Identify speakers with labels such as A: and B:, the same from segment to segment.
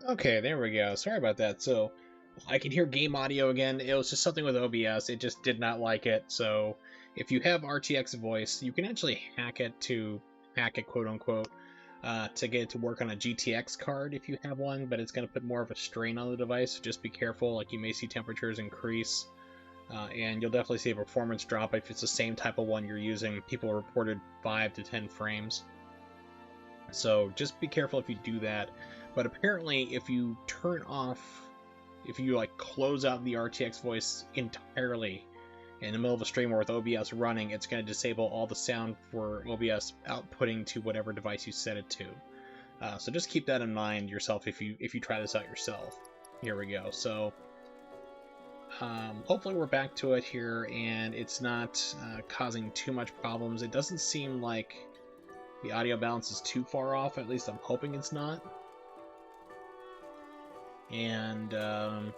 A: Okay, there we go. Sorry about that. So, I can hear game audio again. It was just something with OBS. It just did not like it. So, if you have RTX voice, you can actually hack it, quote unquote, to get it to work on a GTX card if you have one, but it's going to put more of a strain on the device. So just be careful. Like, you may see temperatures increase, and you'll definitely see a performance drop if it's the same type of one you're using. People reported 5 to 10 frames. So just be careful if you do that. But apparently, if you like close out the RTX voice entirely in the middle of a stream or with OBS running, it's going to disable all the sound for OBS outputting to whatever device you set it to. So just keep that in mind yourself if you try this out yourself. Here we go. So hopefully we're back to it here, and it's not causing too much problems. It doesn't seem like the audio balance is too far off. At least I'm hoping it's not. And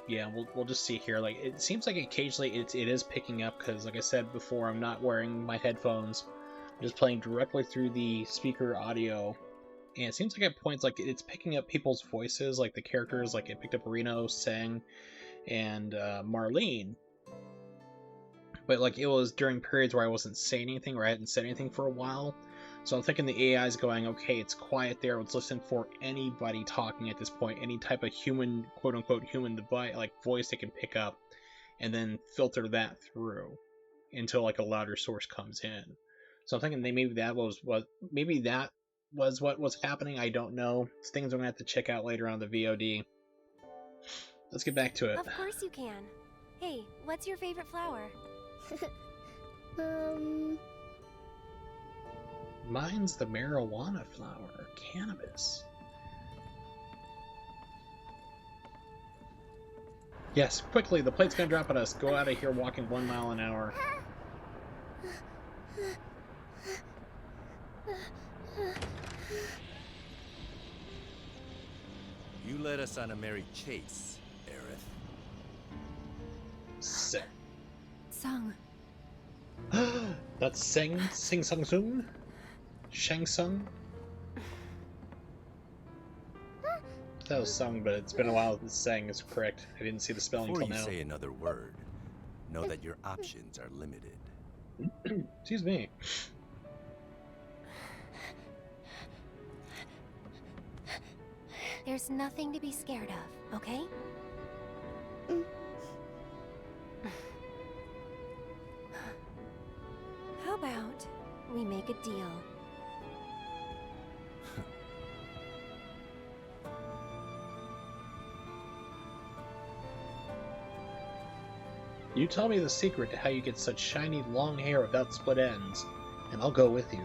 A: yeah, we'll just see here. Like, it seems like occasionally it is picking up, because like I said before, I'm not wearing my headphones. I'm just playing directly through the speaker audio, and it seems like at points like it's picking up people's voices, like the characters. Like, it picked up Reno, Sang, and Marlene. But like, it was during periods where I wasn't saying anything, or I hadn't said anything for a while. So I'm thinking the AI is going, okay, it's quiet there. Let's listen for anybody talking at this point, any type of human, quote-unquote, human device, like voice they can pick up, and then filter that through until like a louder source comes in. So I'm thinking maybe that was what was happening. I don't know. It's things I'm gonna have to check out later on the VOD. Let's get back to it.
B: Of course you can. Hey, what's your favorite flower?
A: Mine's the marijuana flower, cannabis. Yes, quickly, the plate's gonna drop on us. Go out of here walking 1 mile an hour.
C: You led us on a merry chase, Aerith.
A: Sick.
B: Sung.
A: That's Sing Sung Sung? Shang Tsung? That was Sung, but it's been a while since Sang is correct. I didn't see the spelling
C: Before
A: until
C: you
A: now.
C: say another word, know that your options are limited.
A: Excuse me.
B: There's nothing to be scared of, okay? How about we make a deal?
A: You tell me the secret to how you get such shiny long hair without split ends, and I'll go with you.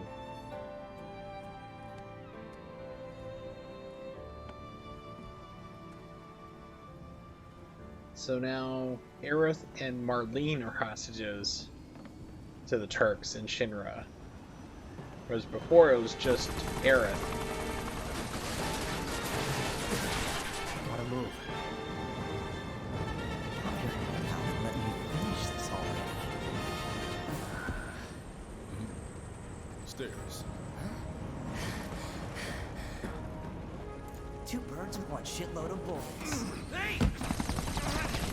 A: So now, Aerith and Marlene are hostages to the Turks in Shinra. Whereas before it was just Aerith.
D: Gotta move. Let me finish this already.
C: Stairs.
D: Two birds with one shitload of bullets.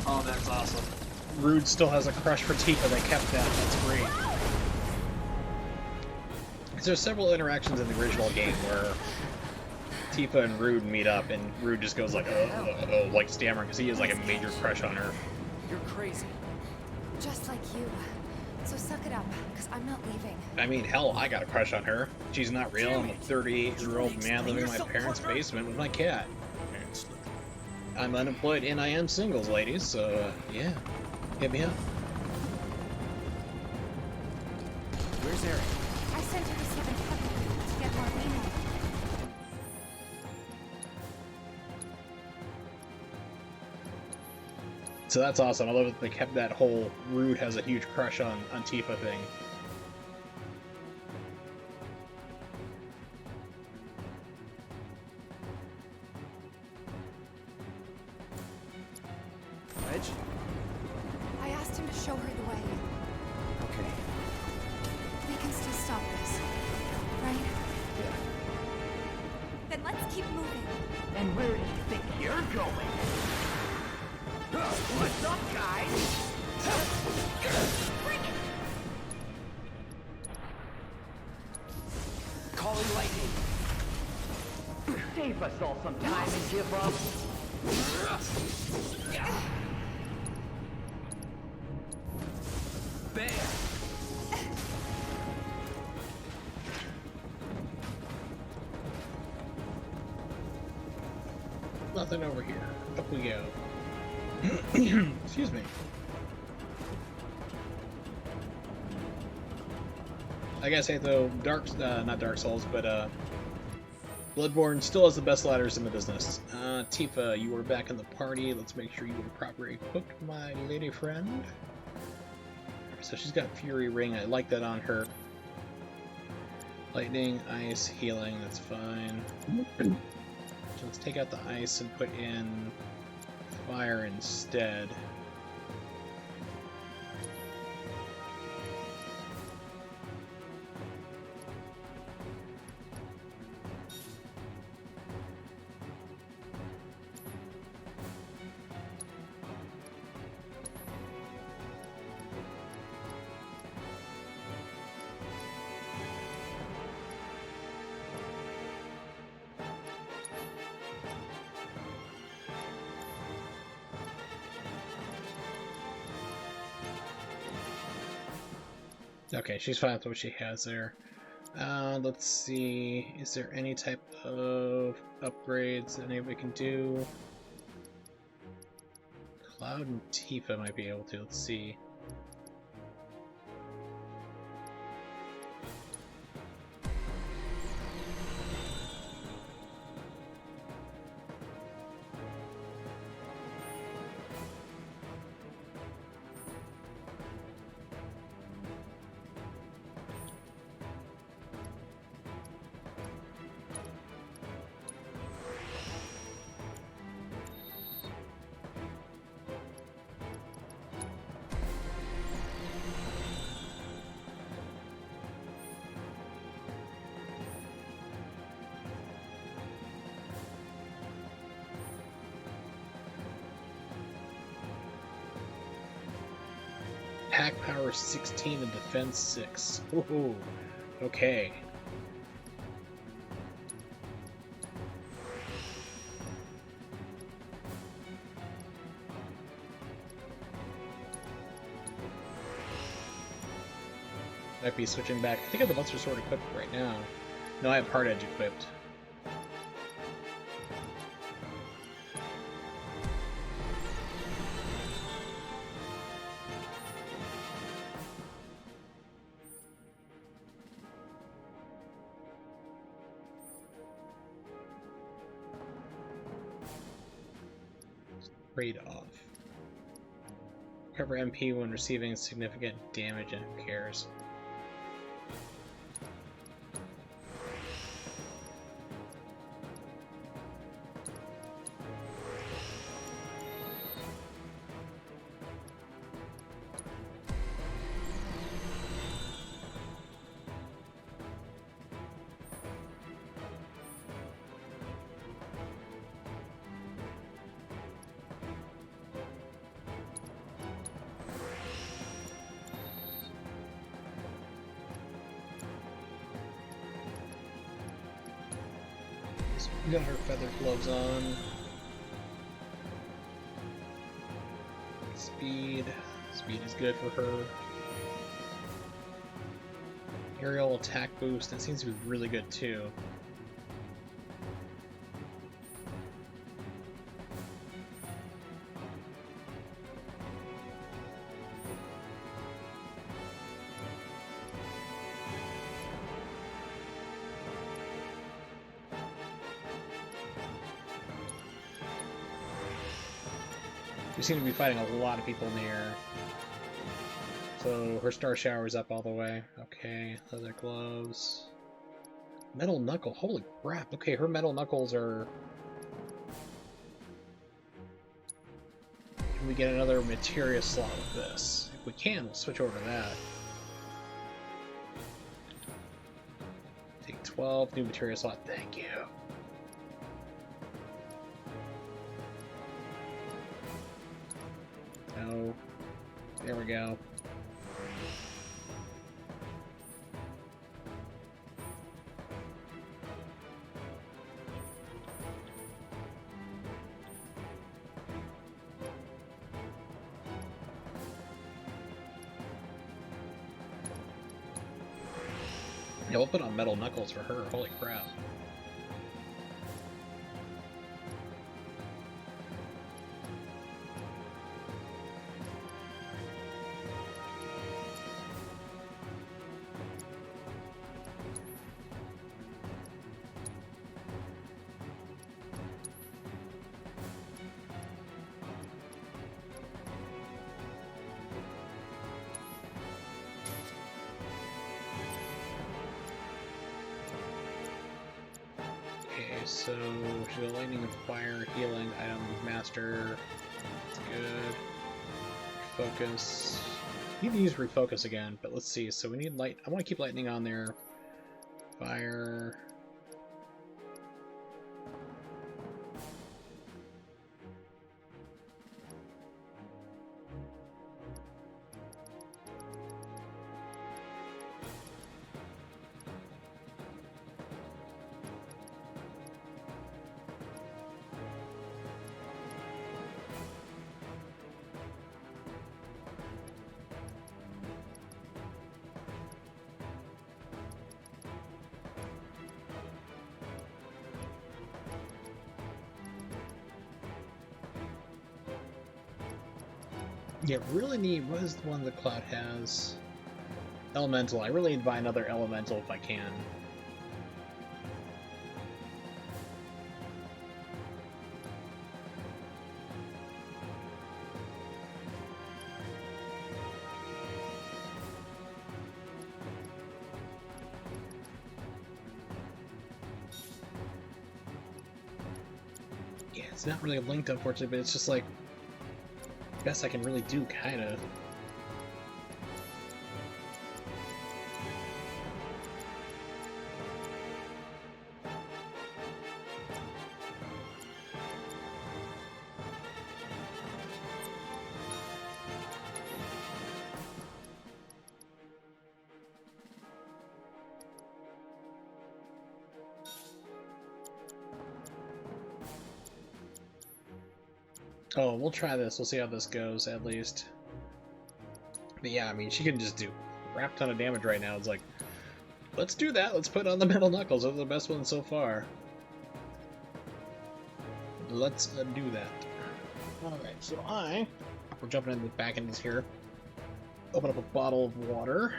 A: Oh, that's awesome. Rude still has a crush for Tifa. They kept that. That's great. There's several interactions in the original game where Tifa and Rude meet up, and Rude just goes like, oh, like stammering, because he has like a major crush on her.
D: You're crazy.
B: Just like you. So suck it up, because I'm not leaving.
A: I mean, hell, I got a crush on her. She's not real. I'm a 38-year-old man living in my parents' basement with my cat. I'm unemployed and I am singles, ladies, so yeah, hit me up.
D: Where's Eric?
B: I sent her to 7th Heaven to get Marlene.
A: So that's awesome. I love that they kept that whole Rude has a huge crush on Tifa thing.
D: Wedge?
B: I asked him to show her the way.
D: Okay.
B: We can still stop this, right?
A: Yeah.
B: Then let's keep moving.
E: And where do you think you're going? What's up, guys? Bring it!
D: Calling lightning.
E: Save us all some time and give up.
D: Bam!
A: Nothing over here. Up we go. Excuse me. I gotta say though, not Dark Souls, but Bloodborne still has the best ladders in the business. Tifa, you are back in the party. Let's make sure you are properly equipped, my lady friend. So she's got Fury Ring. I like that on her. Lightning, ice, healing. That's fine. So let's take out the ice and put in fire instead. Okay, she's fine with what she has there. Let's see, is there any type of upgrades that anybody can do? Cloud and Tifa might be able to, let's see. Attack power 16 and defense 6. Ooh, okay. Might be switching back. I think I have the Monster Sword equipped right now. No, I have Hard Edge equipped. Trade off. Recover MP when receiving significant damage, and who cares? We got her feather gloves on. Speed. Speed is good for her. Aerial attack boost. That seems to be really good too. We seem to be fighting a lot of people in the air. So her star shower is up all the way. Okay, leather gloves. Metal knuckle. Holy crap. Okay, her metal knuckles are... Can we get another materia slot with this? If we can, we'll switch over to that. Take 12, new materia slot. Thank you. No. There we go. Yeah, we'll put on metal knuckles for her. Holy crap. So, she's got lightning and fire, healing, item, master. That's good. Focus. Need to use refocus again, but let's see. So we need light. I want to keep lightning on there. Fire. Yeah, really neat. What is the one that Cloud has? Elemental. I really need to buy another elemental if I can. Yeah, it's not really linked, unfortunately, but it's just like best I can really do, kind of. Oh, we'll try this. We'll see how this goes, at least. But yeah, I mean, she can just do a crap ton of damage right now. It's like, let's do that. Let's put on the metal knuckles. Those are the best ones so far. Let's do that. Alright, so we're jumping back into this here. Open up a bottle of water.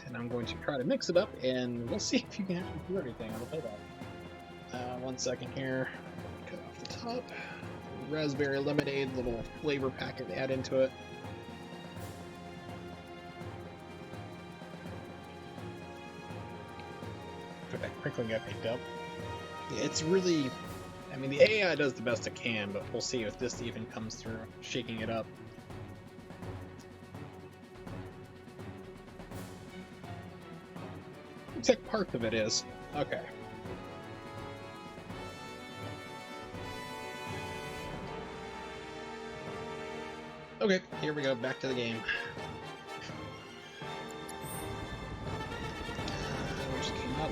A: And I'm going to try to mix it up, and we'll see if you can actually do everything. I'll play that. 1 second here. Cut off the top. Raspberry lemonade, little flavor packet to add into it. Put that crinkling got picked up. Yeah, it's really, I mean, the AI does the best it can, but we'll see if this even comes through, shaking it up. Looks like part of it is. Okay. Okay, here we go, back to the game. We just came up.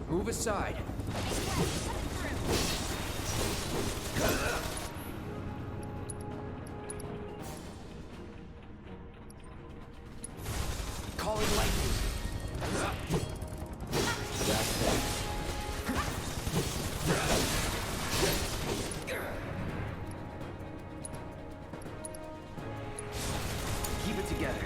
D: Move aside. Calling lightning. Keep it together.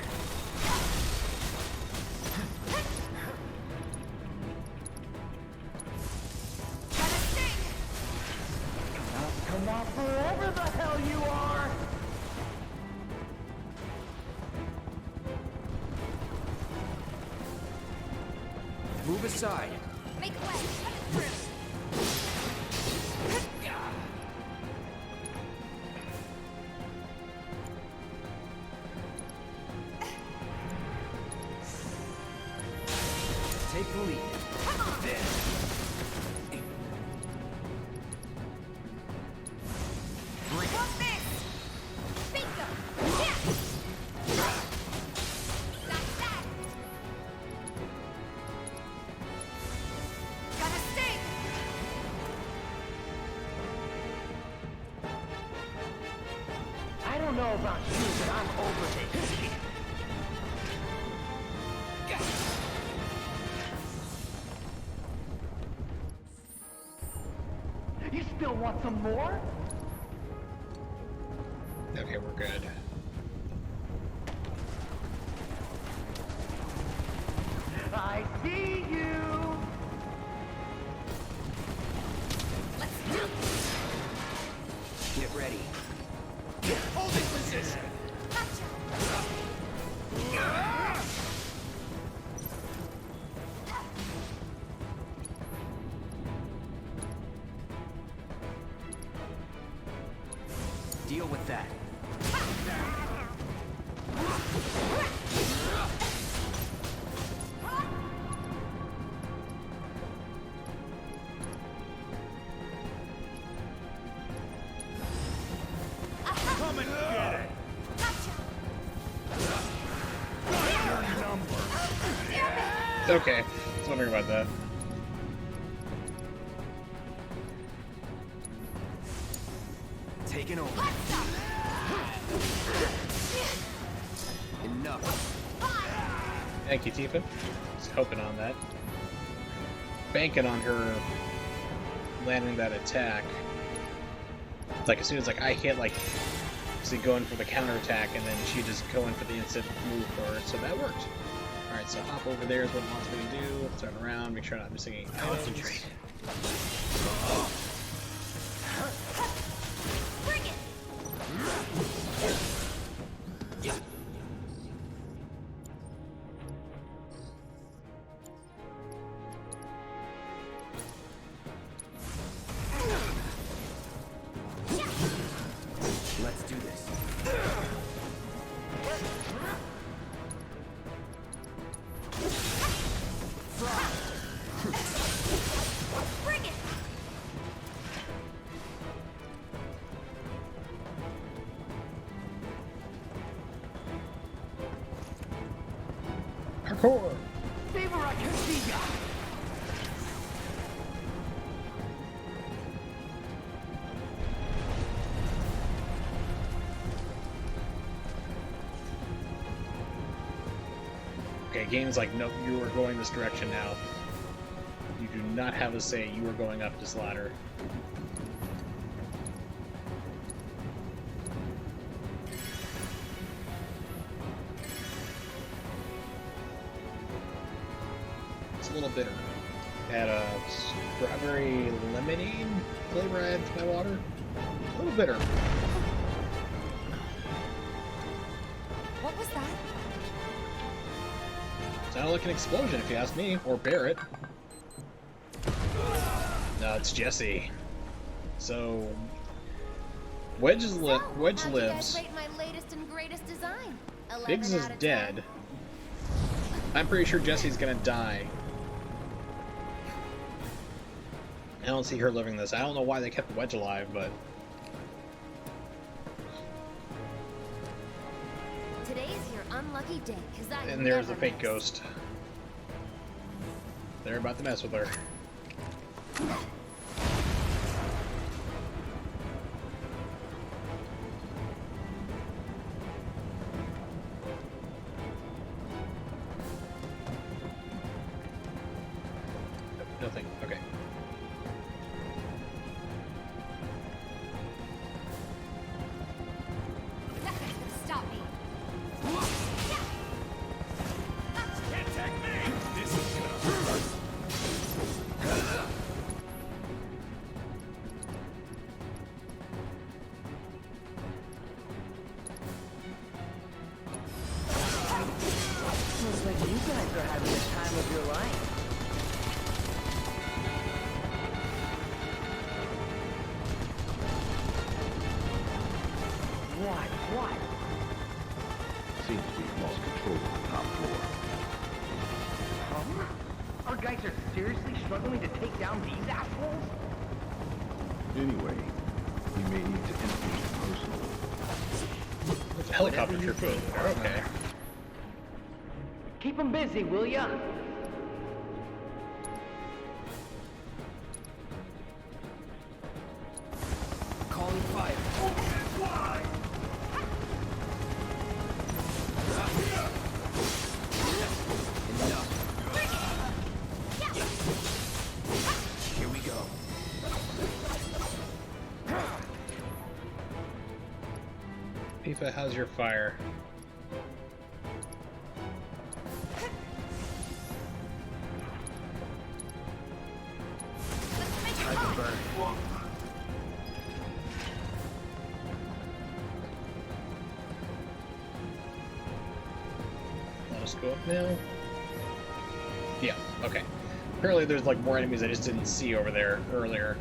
E: Come on, wherever the hell you are!
D: Move aside.
B: Make way!
E: don't know about you, but I'm over this shit. You still want some more?
A: Okay, we're good.
E: I see you.
D: Get ready.
C: Holding position!
D: Deal with that.
C: Come and get it!
A: Okay, I was wondering about that.
D: Taking over. Enough.
A: Thank you, Tifa. Just hoping on that. Banking on her landing that attack. Like, as soon as I hit, see, going for the counterattack, and then she just going for the instant move for it, so that worked. Alright, so hop over there is what it wants me to do. Turn around, make sure I'm not missing any items.
C: Concentrate.
B: Bring it!
D: Let's do this.
B: Bring it!
A: Parkour!
E: Favor I can see ya.
A: Okay, game's like, nope, you are going this direction now. You do not have a say, you are going up this ladder. It's a little bitter. Had a strawberry lemonade flavor added to my water. A little bitter.
B: What was that?
A: Sounded like an explosion if you ask me, or Barrett. No, it's Jesse. So Wedge
B: How'd
A: lives.
B: you guys rate my latest and greatest design? 11
A: Biggs is
B: out of 10?
A: dead. I'm pretty sure Jesse's gonna die. I don't see her living this. I don't know why they kept Wedge alive, but
B: Today's your unlucky day, 'cause I
A: and there's the
B: never
A: fake
B: miss.
A: ghost. They're about to mess with her. Nothing. Okay.
B: That guy's gonna stop me.
C: Can't attack me! This is gonna hurt!
E: Looks like you guys are having the time of your life. What?
F: Seems we've lost control of the top floor.
E: Our guys are seriously struggling to take down these assholes?
F: Anyway, we may need to intervene personally.
A: There's a helicopter
E: Whatever you
A: trooper
E: think,
A: over there. Okay.
E: Keep them busy, will ya?
D: Calling fire.
A: Pifa, how's your fire?
D: I can burn.
A: Let us go up now. Yeah, okay. Apparently there's like more enemies I just didn't see over there earlier.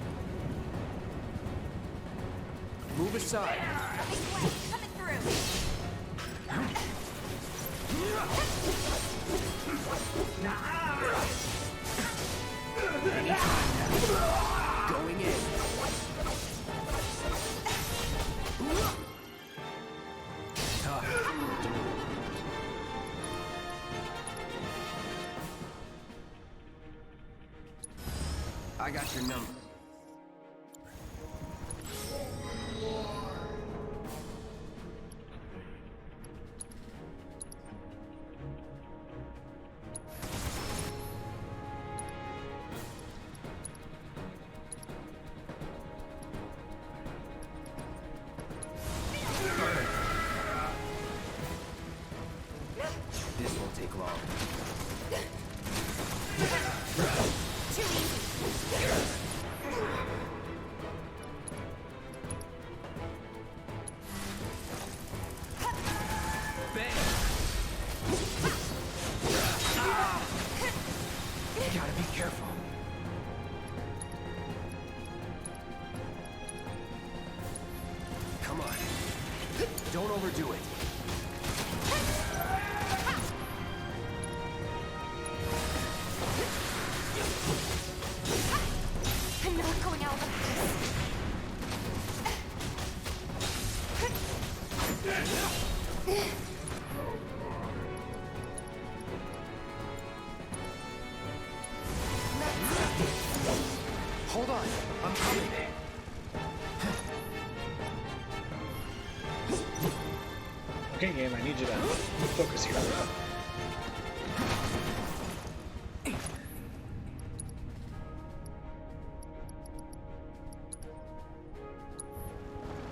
D: Move aside.
B: Coming through.
D: Going in. I got your number. This won't take long.
B: Too easy.
D: Bang! Gotta be careful. Come on. Don't overdo it.
B: I'm not going out like this.
D: Hold on. I'm coming.
A: Okay, game, I need you to focus here.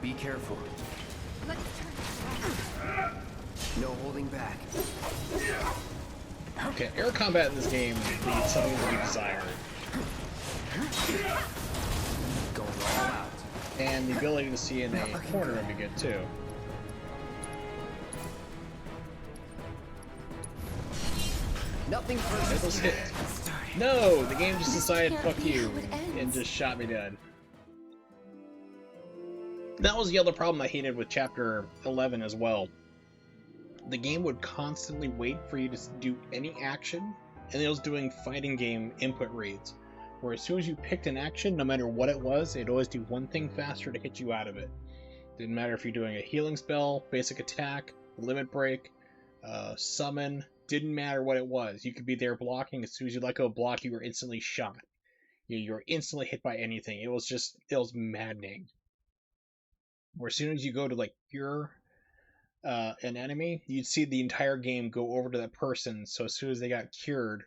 D: Be careful.
B: Let's turn
D: No holding back.
A: Okay, air combat in this game needs something to be desired.
D: Going all out.
A: And the ability to see in a corner would be good too.
D: Nothing
A: Let's
D: versus
A: hit. No! The game just decided fuck you and just shot me dead. That was the other problem I hated with Chapter 11 as well. The game would constantly wait for you to do any action, and it was doing fighting game input reads. Where as soon as you picked an action, no matter what it was, it'd always do one thing faster to hit you out of it. Didn't matter if you're doing a healing spell, basic attack, limit break, summon, didn't matter what it was. You could be there blocking, as soon as you let go of block, you were instantly shot. You were instantly hit by anything. It was maddening. Where as soon as you go to like cure an enemy, you'd see the entire game go over to that person, so as soon as they got cured,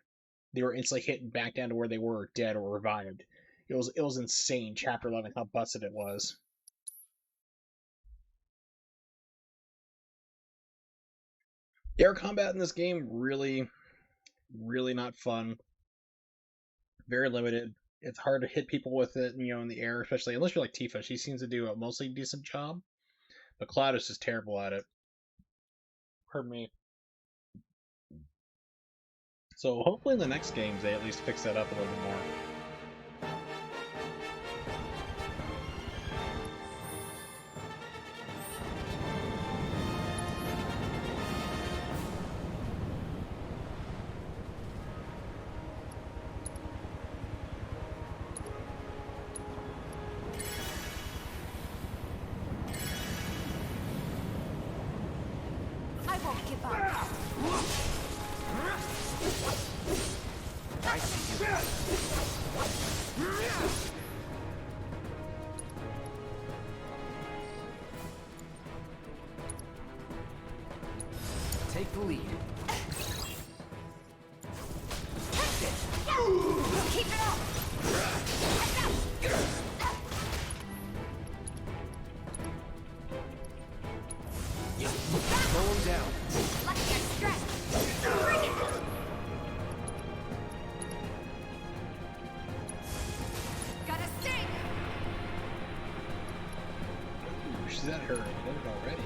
A: they were instantly hit back down to where they were, dead or revived. It was insane, Chapter 11, how busted it was. Air combat in this game, really, really not fun. Very limited. It's hard to hit people with it, in the air, especially unless you're like Tifa. She seems to do a mostly decent job, but Cloud is just terrible at it. Pardon me. So hopefully in the next games they at least fix that up a little bit more.
B: I won't give up.
D: I see you. Take the lead.
B: Keep it up.
A: she's at her limit already.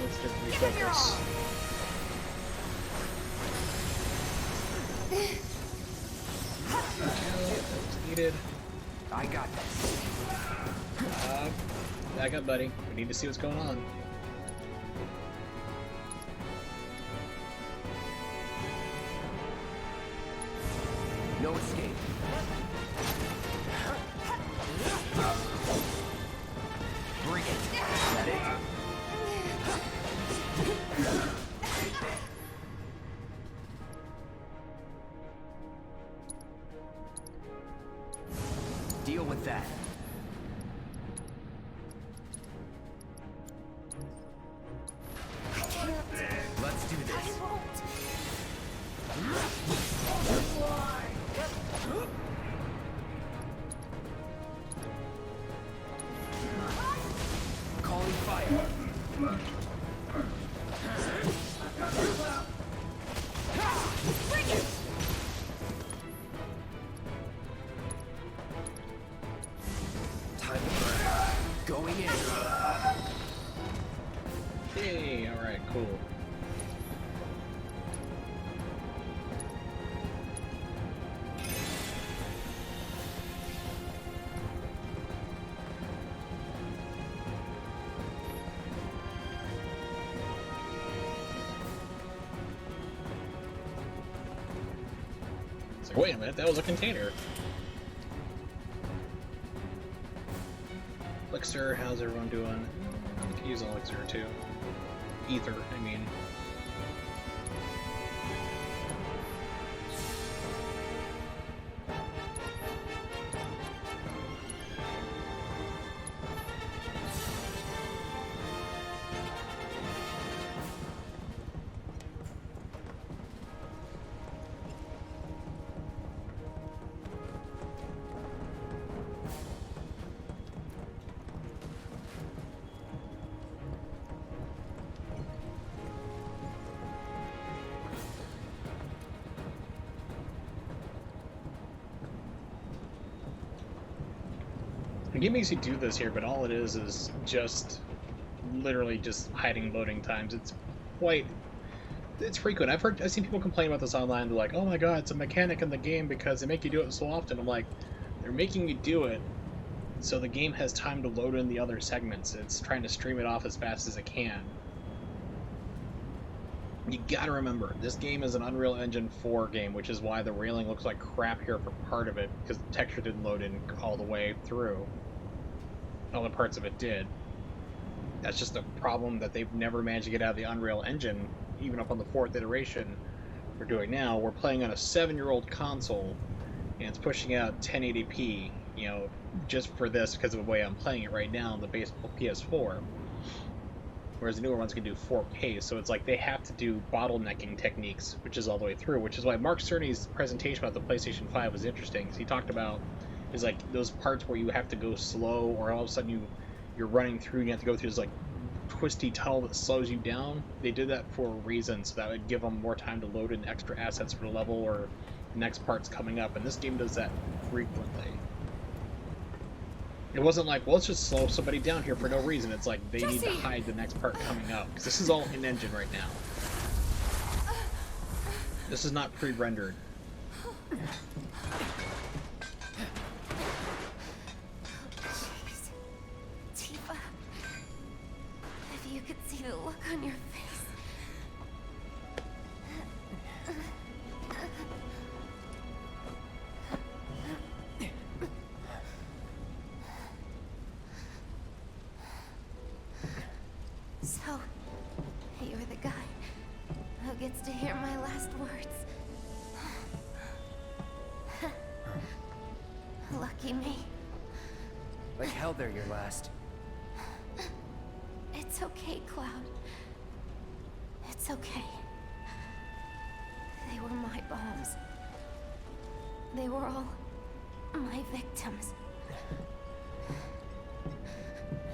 A: Let's just refocus. That was needed.
D: I got this.
A: Back up, buddy. We need to see what's going on.
D: No escape. Bring it. Is that it? Deal with that. Let's do this. Calling fire. Time to burn. Going in.
A: Hey, alright, cool. It's like, wait a minute, that was a container. Elixir, how's everyone doing? I could use Elixir too. Ether, I mean. The game makes you do this here, but all it is just literally just hiding loading times. It's frequent. I've seen people complain about this online. They're like, "Oh my god, it's a mechanic in the game because they make you do it so often." I'm like, they're making you do it so the game has time to load in the other segments. It's trying to stream it off as fast as it can. You gotta remember, this game is an Unreal Engine 4 game, which is why the railing looks like crap here for part of it, because the texture didn't load in all the way through. Other parts of it did. That's just a problem that they've never managed to get out of the Unreal Engine, even up on the 4th iteration we're doing now. We're playing on a 7-year-old console, and it's pushing out 1080p, you know, just for this, because of the way I'm playing it right now on the base PS4. Whereas the newer ones can do 4K, so it's like they have to do bottlenecking techniques, which is all the way through, which is why Mark Cerny's presentation about the PlayStation 5 was interesting, because he talked about is like those parts where you have to go slow, or all of a sudden you're running through and you have to go through this like twisty tunnel that slows you down. They did that for a reason, so that would give them more time to load in extra assets for the level or the next parts coming up, and this game does that frequently. It wasn't like, well, let's just slow somebody down here for no reason. It's like they need to hide the next part coming up, because this is all in-engine right now. This is not pre-rendered.
B: Jeez. Tifa, if you could see the look on your face. So, you're the guy who gets to hear my last words. Lucky me.
D: Like hell they're your last.
B: It's okay, Cloud. It's okay. They were my bombs. They were all my victims.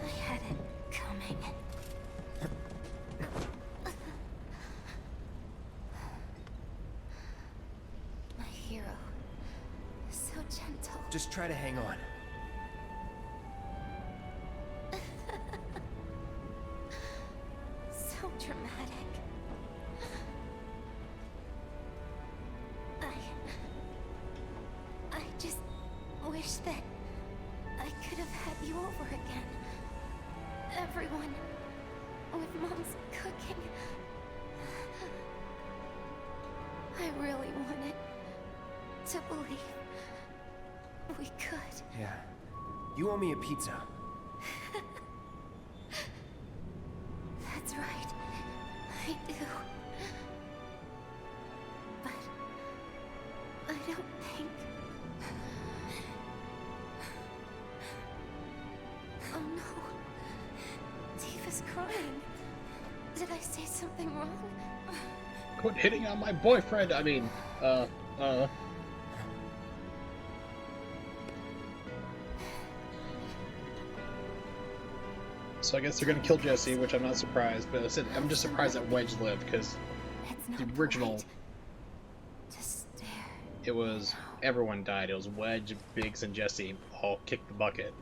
B: I had it coming. My hero. So gentle.
D: Just try to hang on.
B: I could have had you over again. Everyone. With Mom's cooking. I really wanted to believe we could.
D: Yeah. You owe me a pizza.
B: That's right. I do. But I don't think... Oh no. Tifa's crying. Did I say something wrong?
A: Quit hitting on my boyfriend! I mean, So I guess they're gonna kill Jesse, which I'm not surprised, but I'm just surprised that Wedge lived, because
B: It's
A: the
B: not
A: original,
B: polite to stare.
A: it was, everyone died. It was Wedge, Biggs, and Jesse all kicked the bucket.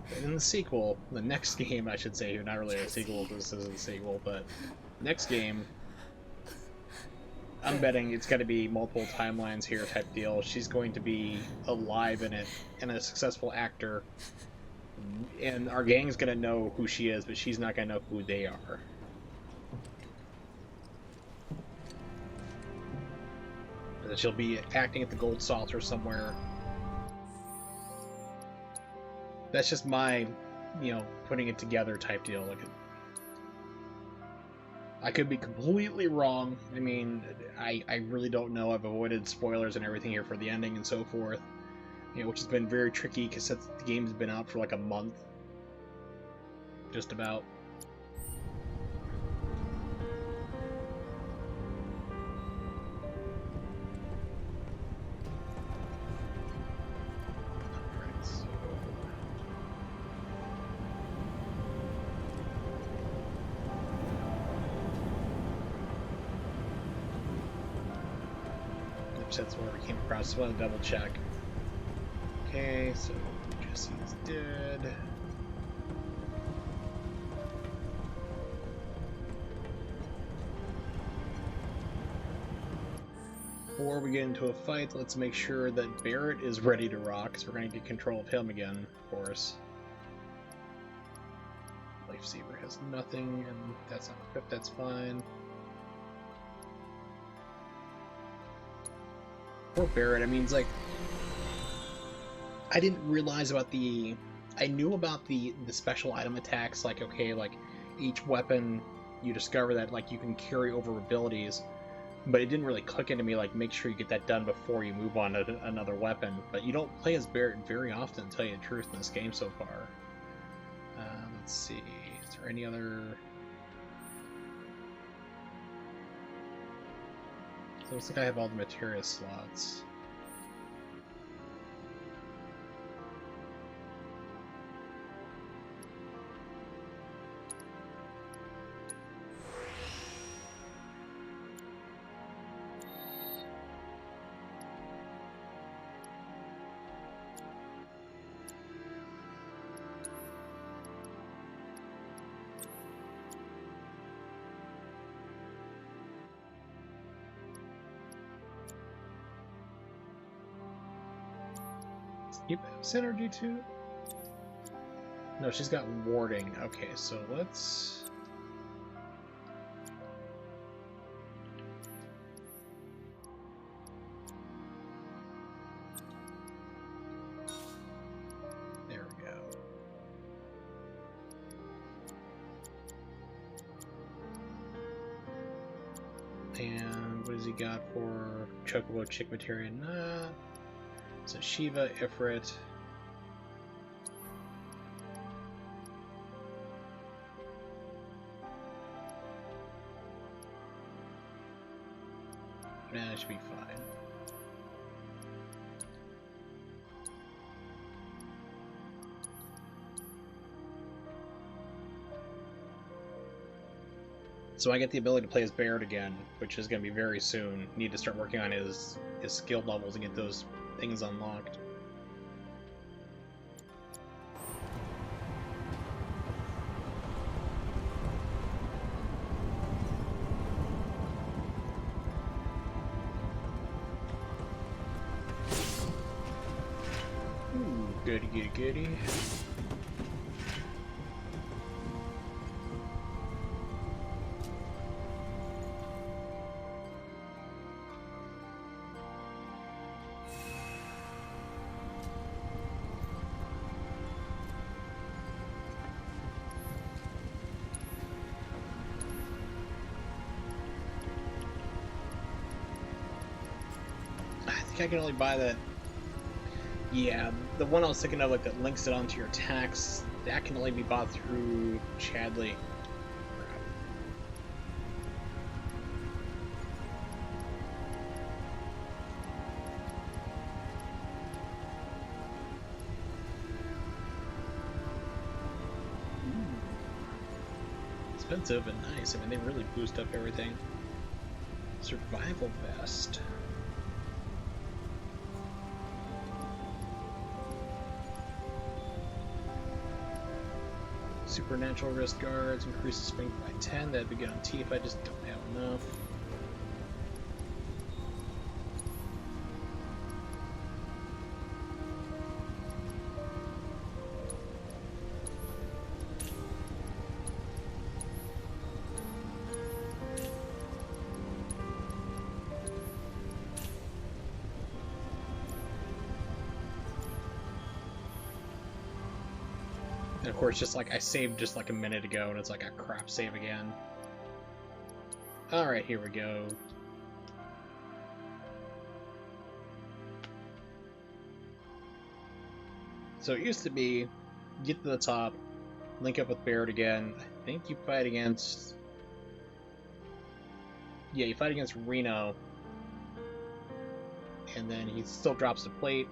A: But in the sequel, the next game, I should say, not really a sequel, because this isn't a sequel, but next game, I'm betting it's got to be multiple timelines here type deal. She's going to be alive in it and a successful actor, and our gang's going to know who she is, but she's not going to know who they are. And that she'll be acting at the Gold Saucer somewhere. That's just my, putting it together type deal. Like, I could be completely wrong. I mean, I really don't know. I've avoided spoilers and everything here for the ending and so forth, which has been very tricky because the game's been out for like a month, just about. Alright, so... That's where we came across. Just want to double check. Okay, so Jesse's dead. Before we get into a fight, let's make sure that Barrett is ready to rock, because we're going to get control of him again, of course. Lifesaver has nothing, and that's not equipped, that's fine. Poor Barrett, I mean, it's like, I didn't realize about I knew about the special item attacks, like, okay, like, each weapon, you discover that, like, you can carry over abilities, but it didn't really click into me, like, make sure you get that done before you move on to another weapon. But you don't play as Barrett very often, to tell you the truth, in this game so far. Let's see, is there any other... So it looks like I have all the materia slots. You have synergy too? No, she's got warding. Okay, so let's... There we go. And what has he got for Chocobo Chick Materia? Nah. So Shiva, Ifrit. Nah, that should be fine. So I get the ability to play as Barrett again, which is going to be very soon. Need to start working on his skill levels and get those things unlocked. Goody, goody, goody. I think I can only buy that. Yeah, the one I was thinking of, like, that links it onto your tax, that can only be bought through Chadley. Expensive and nice. I mean, they really boost up everything. Survival vest. Supernatural wrist guards, increases strength by 10. That'd be good on T if I just don't have enough. And of course, just like I saved just like a minute ago, and it's like a crap save again. Alright, here we go. So it used to be, get to the top, link up with Barrett again. I think you fight against... Yeah, you fight against Reno. And then he still drops the plate.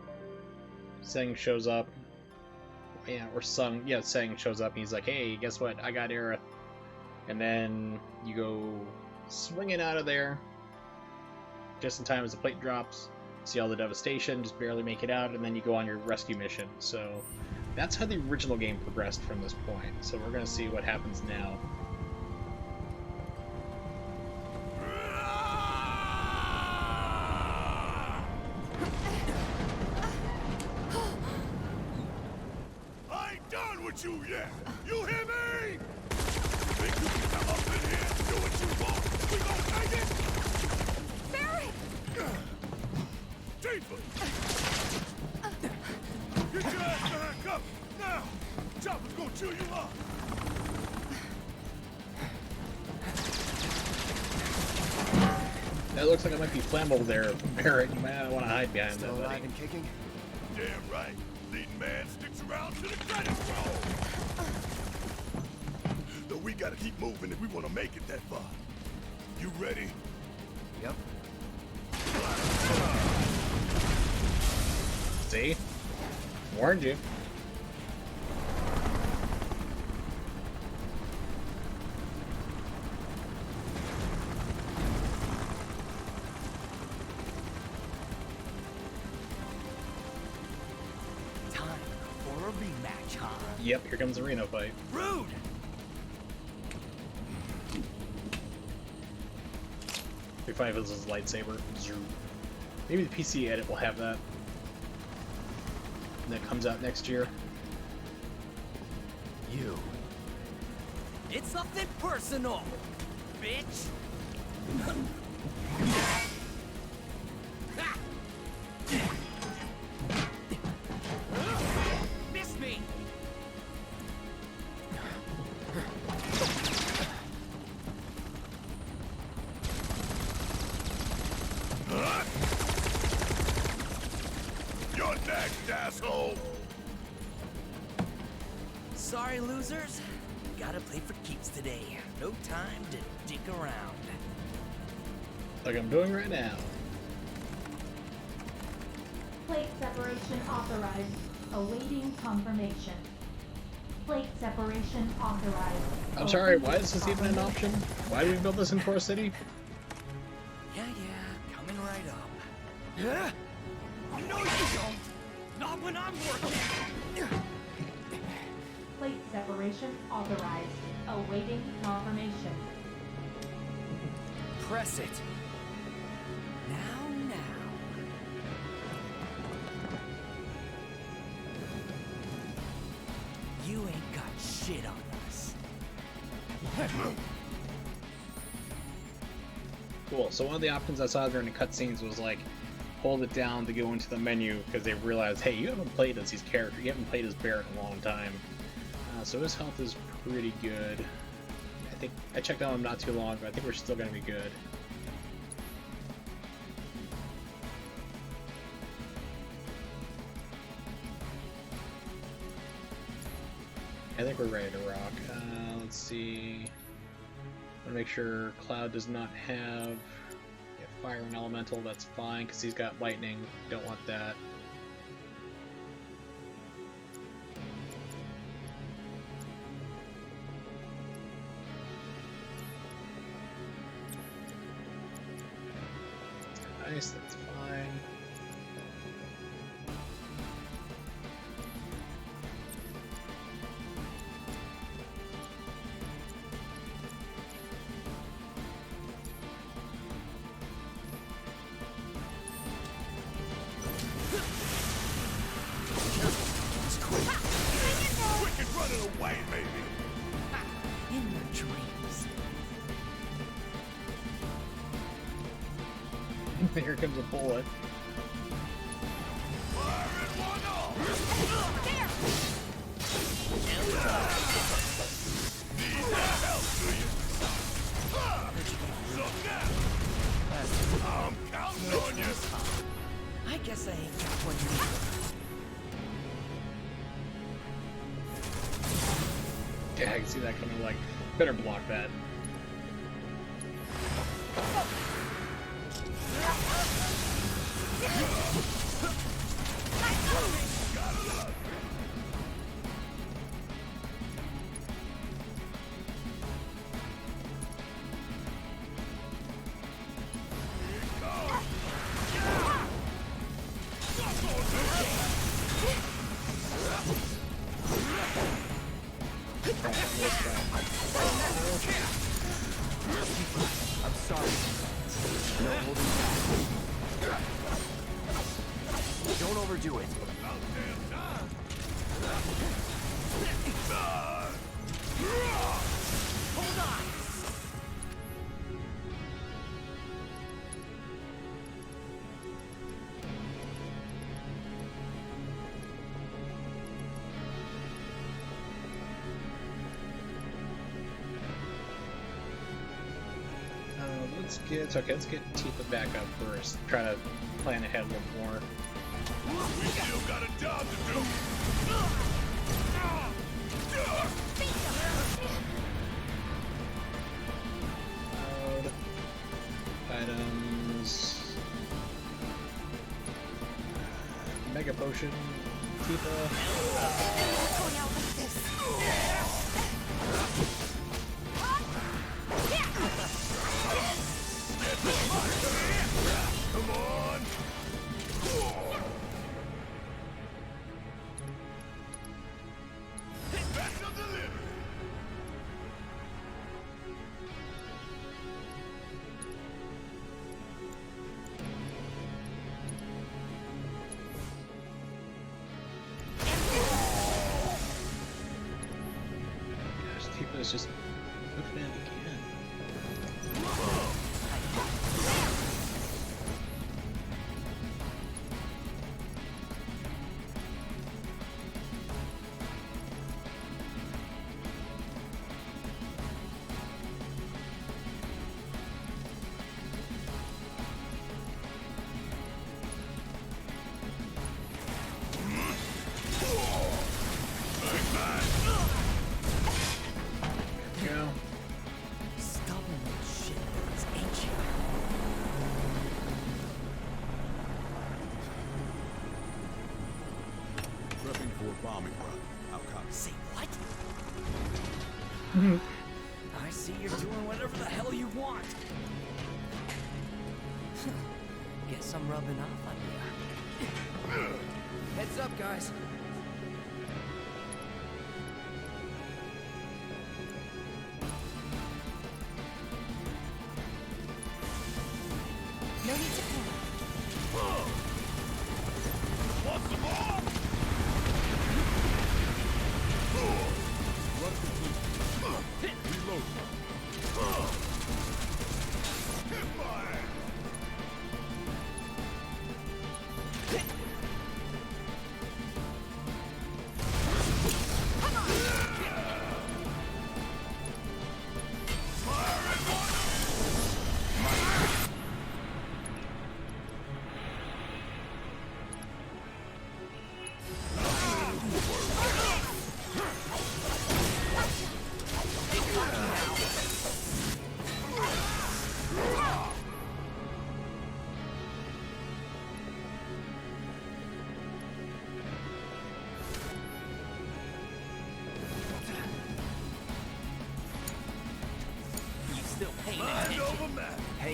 A: Seng shows up. Yeah, or Sung, yeah, Seng shows up and he's like, hey, guess what? I got Aerith. And then you go swinging out of there just in time as the plate drops. See all the devastation, just barely make it out, and then you go on your rescue mission. So that's how the original game progressed from this point. So we're going to see what happens now.
C: You yet? You hear me? Think you can come up in here and do what you want? We gon' take it?
B: Barrett!
C: Tifa! Get your ass behind cover! Now! Chopper's gonna chew you up!
A: That looks like it might be flammable there, Barrett. You might not want to hide behind
D: Still
A: that,
D: alive
A: buddy.
D: and kicking?
C: Damn right. Leading man sticks around to the credits roll. Though we gotta keep moving if we want to make it that far. You ready?
D: Yep.
A: See? Warned you.
E: Rematch, huh?
A: Yep, here comes the Reno fight.
E: Rude!
A: Big Five is his lightsaber. Zoom. Maybe the PC edit will have that. And that comes out next year.
E: You. It's nothing personal, bitch! Miss me!
C: You're next, asshole!
E: Sorry, losers. Gotta play for keeps today. No time to dick around.
A: Like I'm doing right now.
G: Plate separation authorized. Awaiting confirmation. Plate separation authorized.
A: I'm sorry, why is this even an option? Why did we build this in Core City?
E: Yeah, coming right up. Yeah? No, you don't. Not when I'm working.
G: Plate separation authorized. Awaiting confirmation.
E: Press it. Now. shit on us.
A: Cool. So one of the options I saw during the cutscenes was like, hold it down to go into the menu because they realized, hey, you haven't played as these characters. You haven't played as Barrett in a long time. So his health is pretty good. I think I checked on him not too long, but I think we're still gonna be good. I think we're ready to rock. Let's see. I want to make sure Cloud does not have fire and elemental. That's fine because he's got lightning. Don't want that. Nice, that's fine.
C: Wicked running away, maybe.
E: In your dreams.
A: Here comes a bullet.
C: Fire in one off. Need that help, do you? Look now. I'm counting on you.
E: I guess I ain't got what you need.
A: Yeah, I can see that coming. Like, better block that.
D: I'm sorry. No holding back. Don't overdo it.
E: Hold on!
A: Let's get Tifa back up first. Try to plan ahead a little more.
C: We still got a job to do.
A: Items. Mega potion. Tifa.
B: Going out like this.
C: Come on. Special delivery.
A: Gosh, Tifa is just moving it again. Go.
E: Stubborn shit is ancient.
C: Prepping for a bombing run. How copy?
E: Say what? I see you're doing whatever the hell you want. Guess I'm rubbing off on you.
D: Heads up, guys.
B: No need to panic.
C: Want some more? Run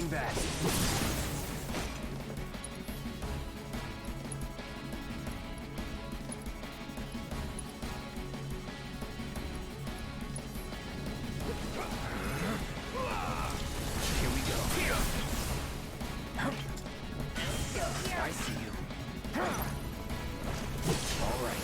D: Hang back. Here we go. I see you. All right.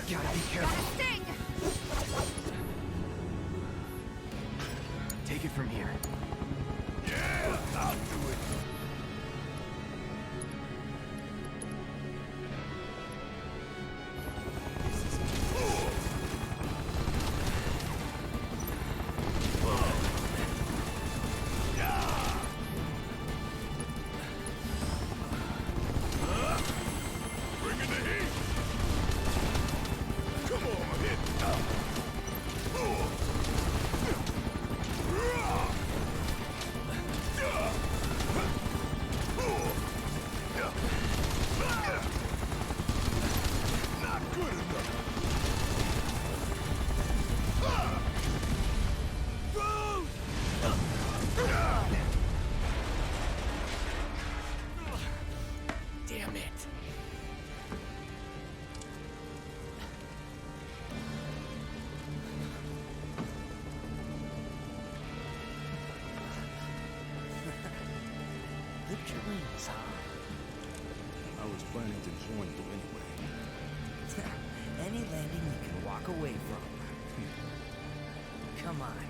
D: Gotta be careful.
B: Sting!
D: Take it from here.
C: Yeah, I'll do it. Bring in the heat. Come on, hit. Not good enough.
D: Damn it. The dreams, huh?
C: I was planning to join you anyway.
D: Any landing you can walk away from. Come on,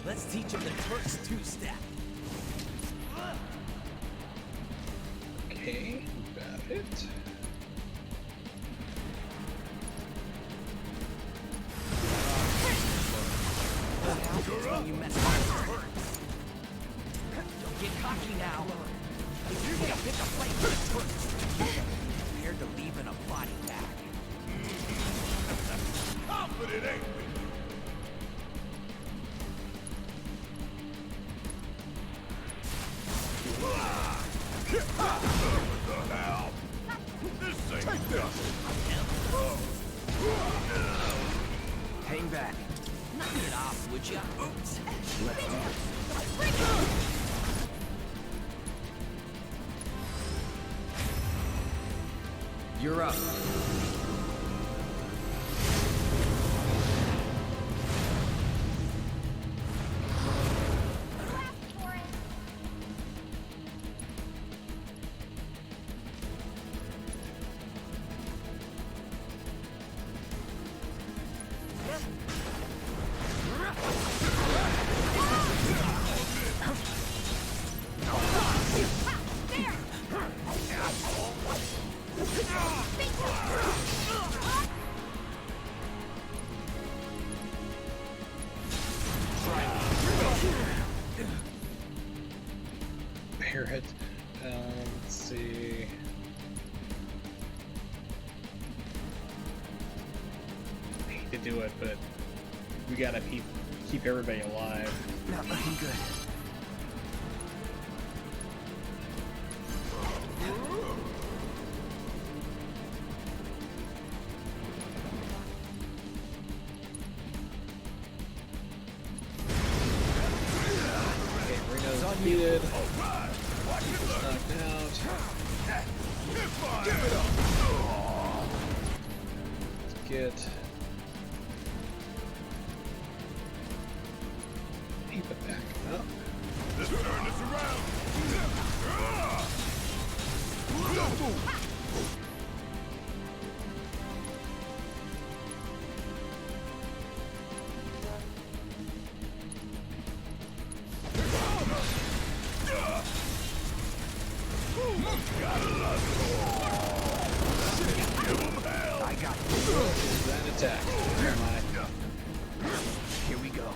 D: let's teach him the Turks two-step.
A: Okay, got it.
D: What happens when you mess with the Turks? Don't get cocky now. If you're gonna pick a fight with the Turks, prepare to leave in a body bag.
C: Confident, ain't we? What the hell? This ain't nothing.
D: Hang back. Knock it off, would ya? Oops. Let's do it. You're up.
A: Airhead. Let's see. I hate to do it, but we gotta keep everybody alive.
D: Not looking good.
A: Okay, Reno's defeated. Knocked out. Let's get Eva back up.
C: Let's turn this around.
D: I got this.
A: That attack. Where am I?
D: Here we go.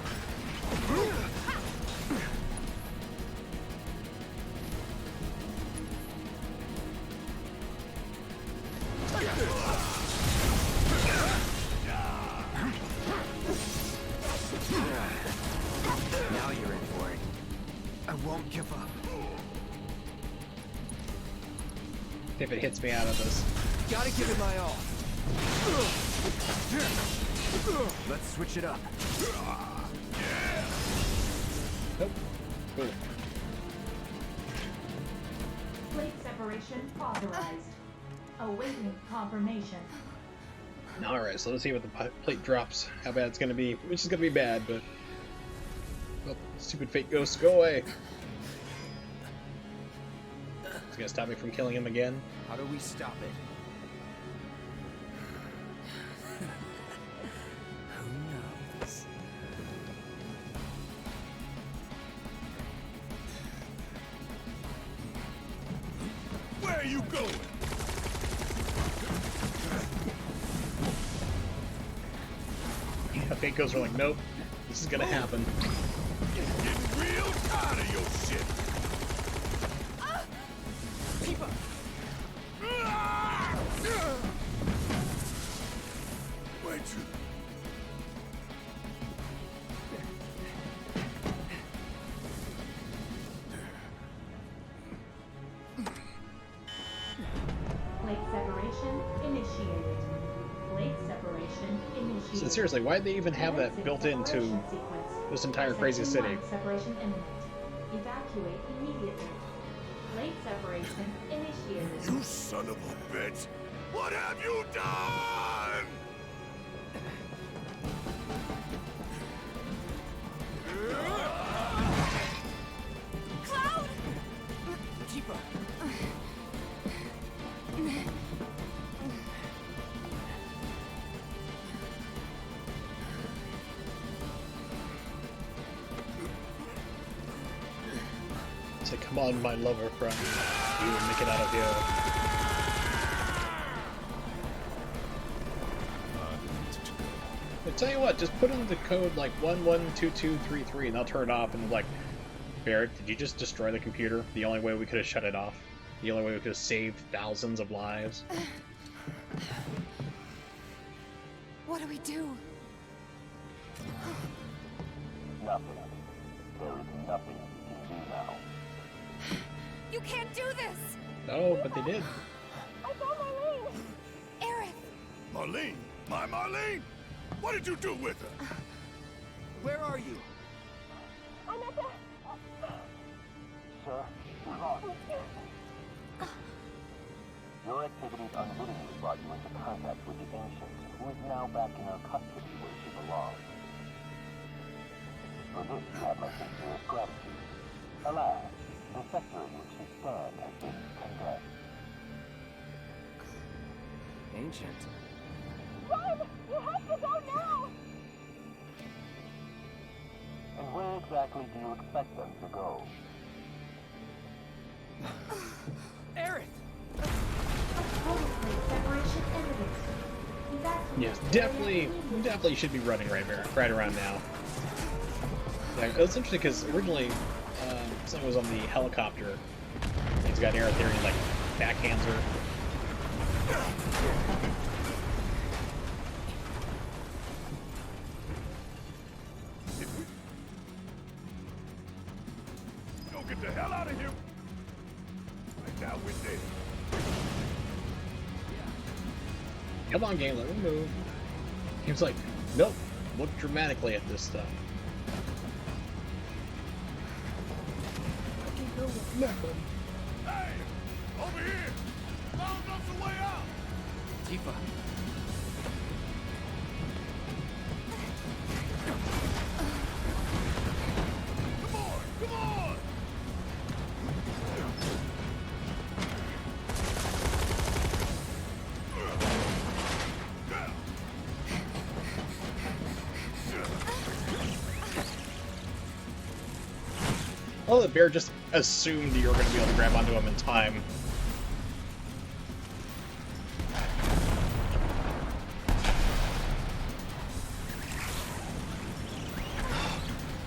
D: Now you're in for it. I won't give up.
A: if it hits me out of this.
D: Gotta give it my all. Let's switch it up.
A: Nope. Cool.
G: Plate separation authorized. Awaiting confirmation.
A: Alright, so let's see what the plate drops. How bad it's gonna be. Which is gonna be bad, but... Oh, stupid fake ghosts, go away! It's gonna stop me from killing him again.
D: How do we stop it? Who knows?
C: Where are you going?
A: The fake ghosts are like, nope, this is gonna happen.
C: Getting real tired of your shit.
D: Tifa!
C: Wait you.
G: Plate separation initiated. Plate separation initiated.
A: So seriously, why did they even have that
G: Exit
A: built into
G: separation sequence.
A: this entire crazy
G: Section
A: city?
G: 1, separation imminent. Evacuate immediately. Plate separation initiated.
C: You son of a bitch! What have you done?
B: Cloud!
D: Tifa!
A: Say, come on, my lover friend. You will make it out of here. I tell you what, just put in the code like 112233 and I'll turn it off and like, Barrett, did you just destroy the computer? The only way we could have shut it off. The only way we could have saved thousands of lives.
B: What do we do?
F: Nothing. There is nothing you can do now.
B: You can't do this!
A: No, but they did.
B: I saw Marlene! Aerith!
C: Marlene? My Marlene? What did you do with her?
D: Where are you?
B: I'm at the...
F: Sir, you're lost. Your activities unwittingly brought you into contact with the Ancient, who is now back in her custody where she belongs. For this, you have my sincerest gratitude. Alas, the sector in which you stand has been condemned.
D: Ancient.
B: Run! You have to go now!
F: And where exactly do you expect them to go?
D: Aerith!
G: Total plate separation imminent. Evacuate.
A: Yes, definitely should be running right around now. Yeah, it was interesting because originally something was on the helicopter. He's got Aerith there and he like backhands her.
C: Don't get the hell out of here! Right now we're dead.
A: Come on, game, let me move. He was like, nope, look dramatically at this stuff. I can go with nothing.
C: Hey! Over here! Found us a way out!
D: Tifa.
C: Come on! Come on!
A: Oh, the bear just assumed you were going to be able to grab onto him in time.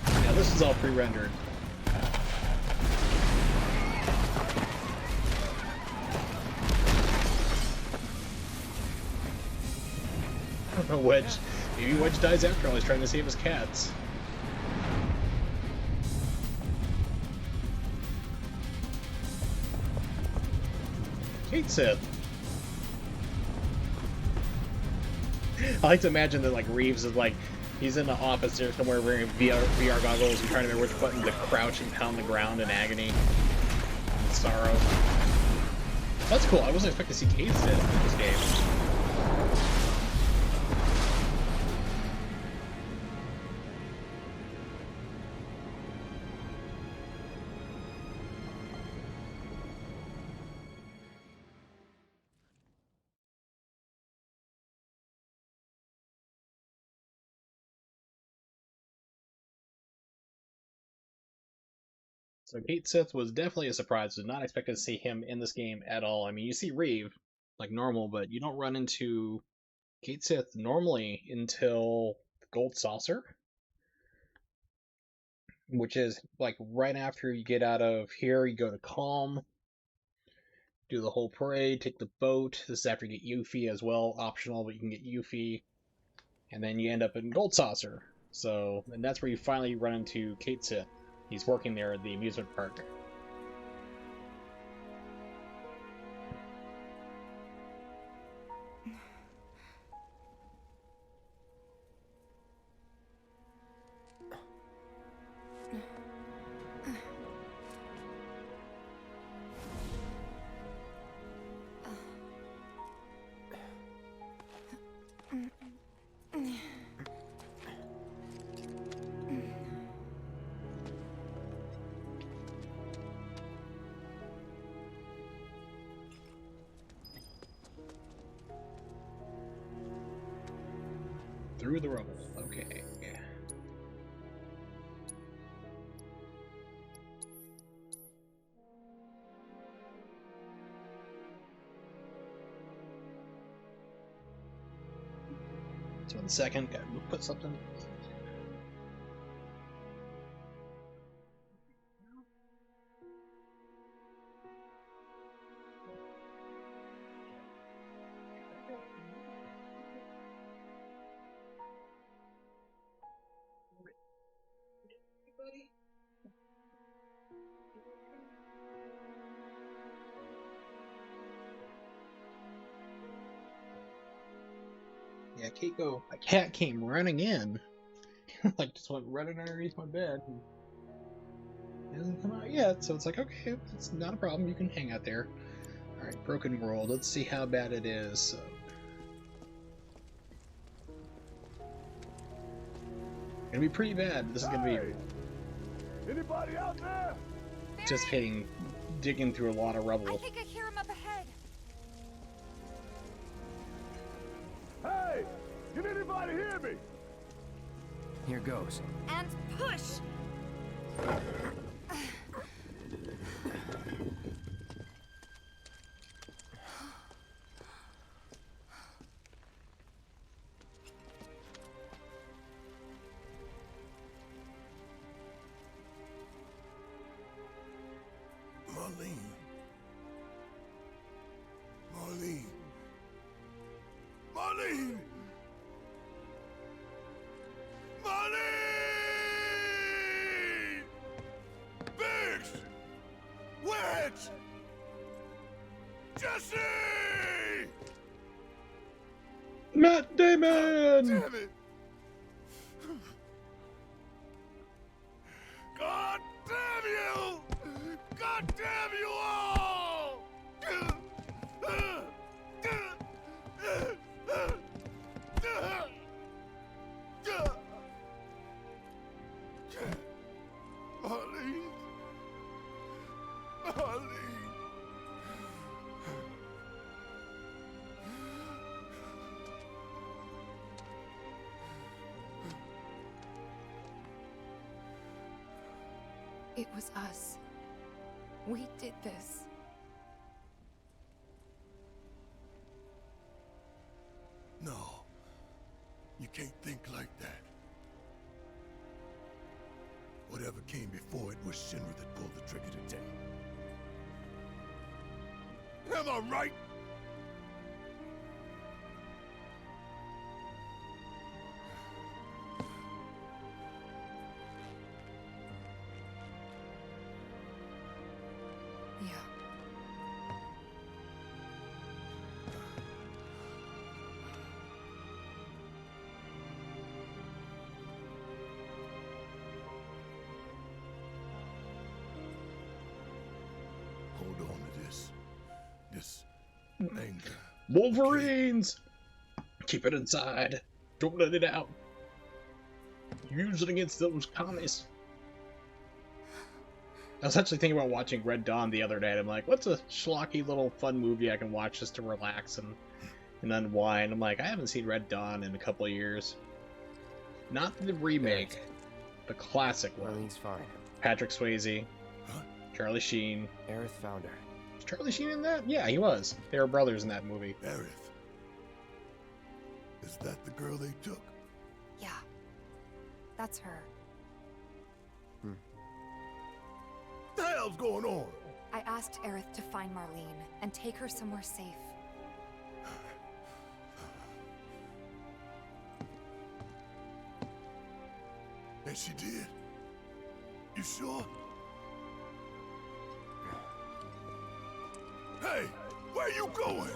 A: Yeah, this is all pre-rendered. I don't know, Wedge. Maybe Wedge dies after all. He's trying to save his cats. Kate Sith. I like to imagine that like Reeves is like he's in the office there somewhere wearing VR goggles and trying to remember which button to crouch and pound the ground in agony and sorrow. That's cool. I wasn't expecting to see Kate Sith in this game. So Kate Sith was definitely a surprise. Did not expect to see him in this game at all. I mean, you see Reeve like normal, but you don't run into Kate Sith normally until Gold Saucer, which is like right after you get out of here. You go to Calm, do the whole parade, take the boat. This is after you get Yuffie as well, optional, but you can get Yuffie, and then you end up in Gold Saucer. So, and that's where you finally run into Kate Sith. He's working there at the amusement park. Through the rubble. Okay. So 1 second, gotta put something. Yeah, Keiko, a cat came running in. Like, just went running underneath my bed. And it hasn't come out yet, so it's like, okay, it's not a problem. You can hang out there. Alright, Broken World. Let's see how bad it is. So. Gonna be pretty bad. This is gonna be
C: Anybody out there?
A: anticipating digging through a lot of
B: I
A: rubble.
B: think I hear him up ahead.
C: Hey! Can anybody hear me?
D: Here goes.
B: And push!
C: Marlene. Marlene. Marlene! Marlene! Biggs! Wedge! Jesse!
A: Matt Damon!
C: Damn it! God damn you! God damn you all! Marlene. Marlene.
B: It was us. We did this.
C: No. You can't think like that. Whatever came before it was Shinra that pulled the trigger today. Am I right?
B: Yeah.
A: Wolverines! Keep it inside. Don't let it out. Use it against those commies. I was actually thinking about watching Red Dawn the other day, and I'm like, what's a schlocky little fun movie I can watch just to relax and unwind? I'm like, I haven't seen Red Dawn in a couple of years. Not the remake, the classic one.
H: Marlene's fine.
A: Patrick Swayze,
C: Huh?
A: Charlie Sheen.
H: Aerith found her.
A: Was Charlie Sheen in that? Yeah, he was. They were brothers in that movie.
C: Aerith. Is that the girl they took?
B: Yeah. That's her.
C: What the hell's going on?
B: I asked Aerith to find Marlene and take her somewhere safe.
C: And she did? You sure? Hey, where you going?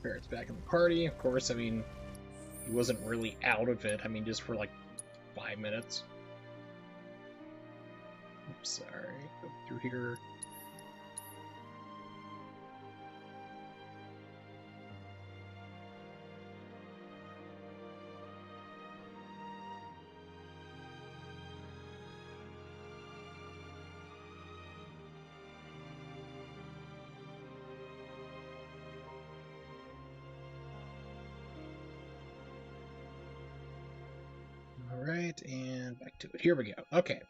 A: Barrett's back in the party. Of course, I mean, he wasn't really out of it. I mean, just for like 5 minutes. Oops, sorry. Go through here. Alright, and back to it. Here we go. Okay,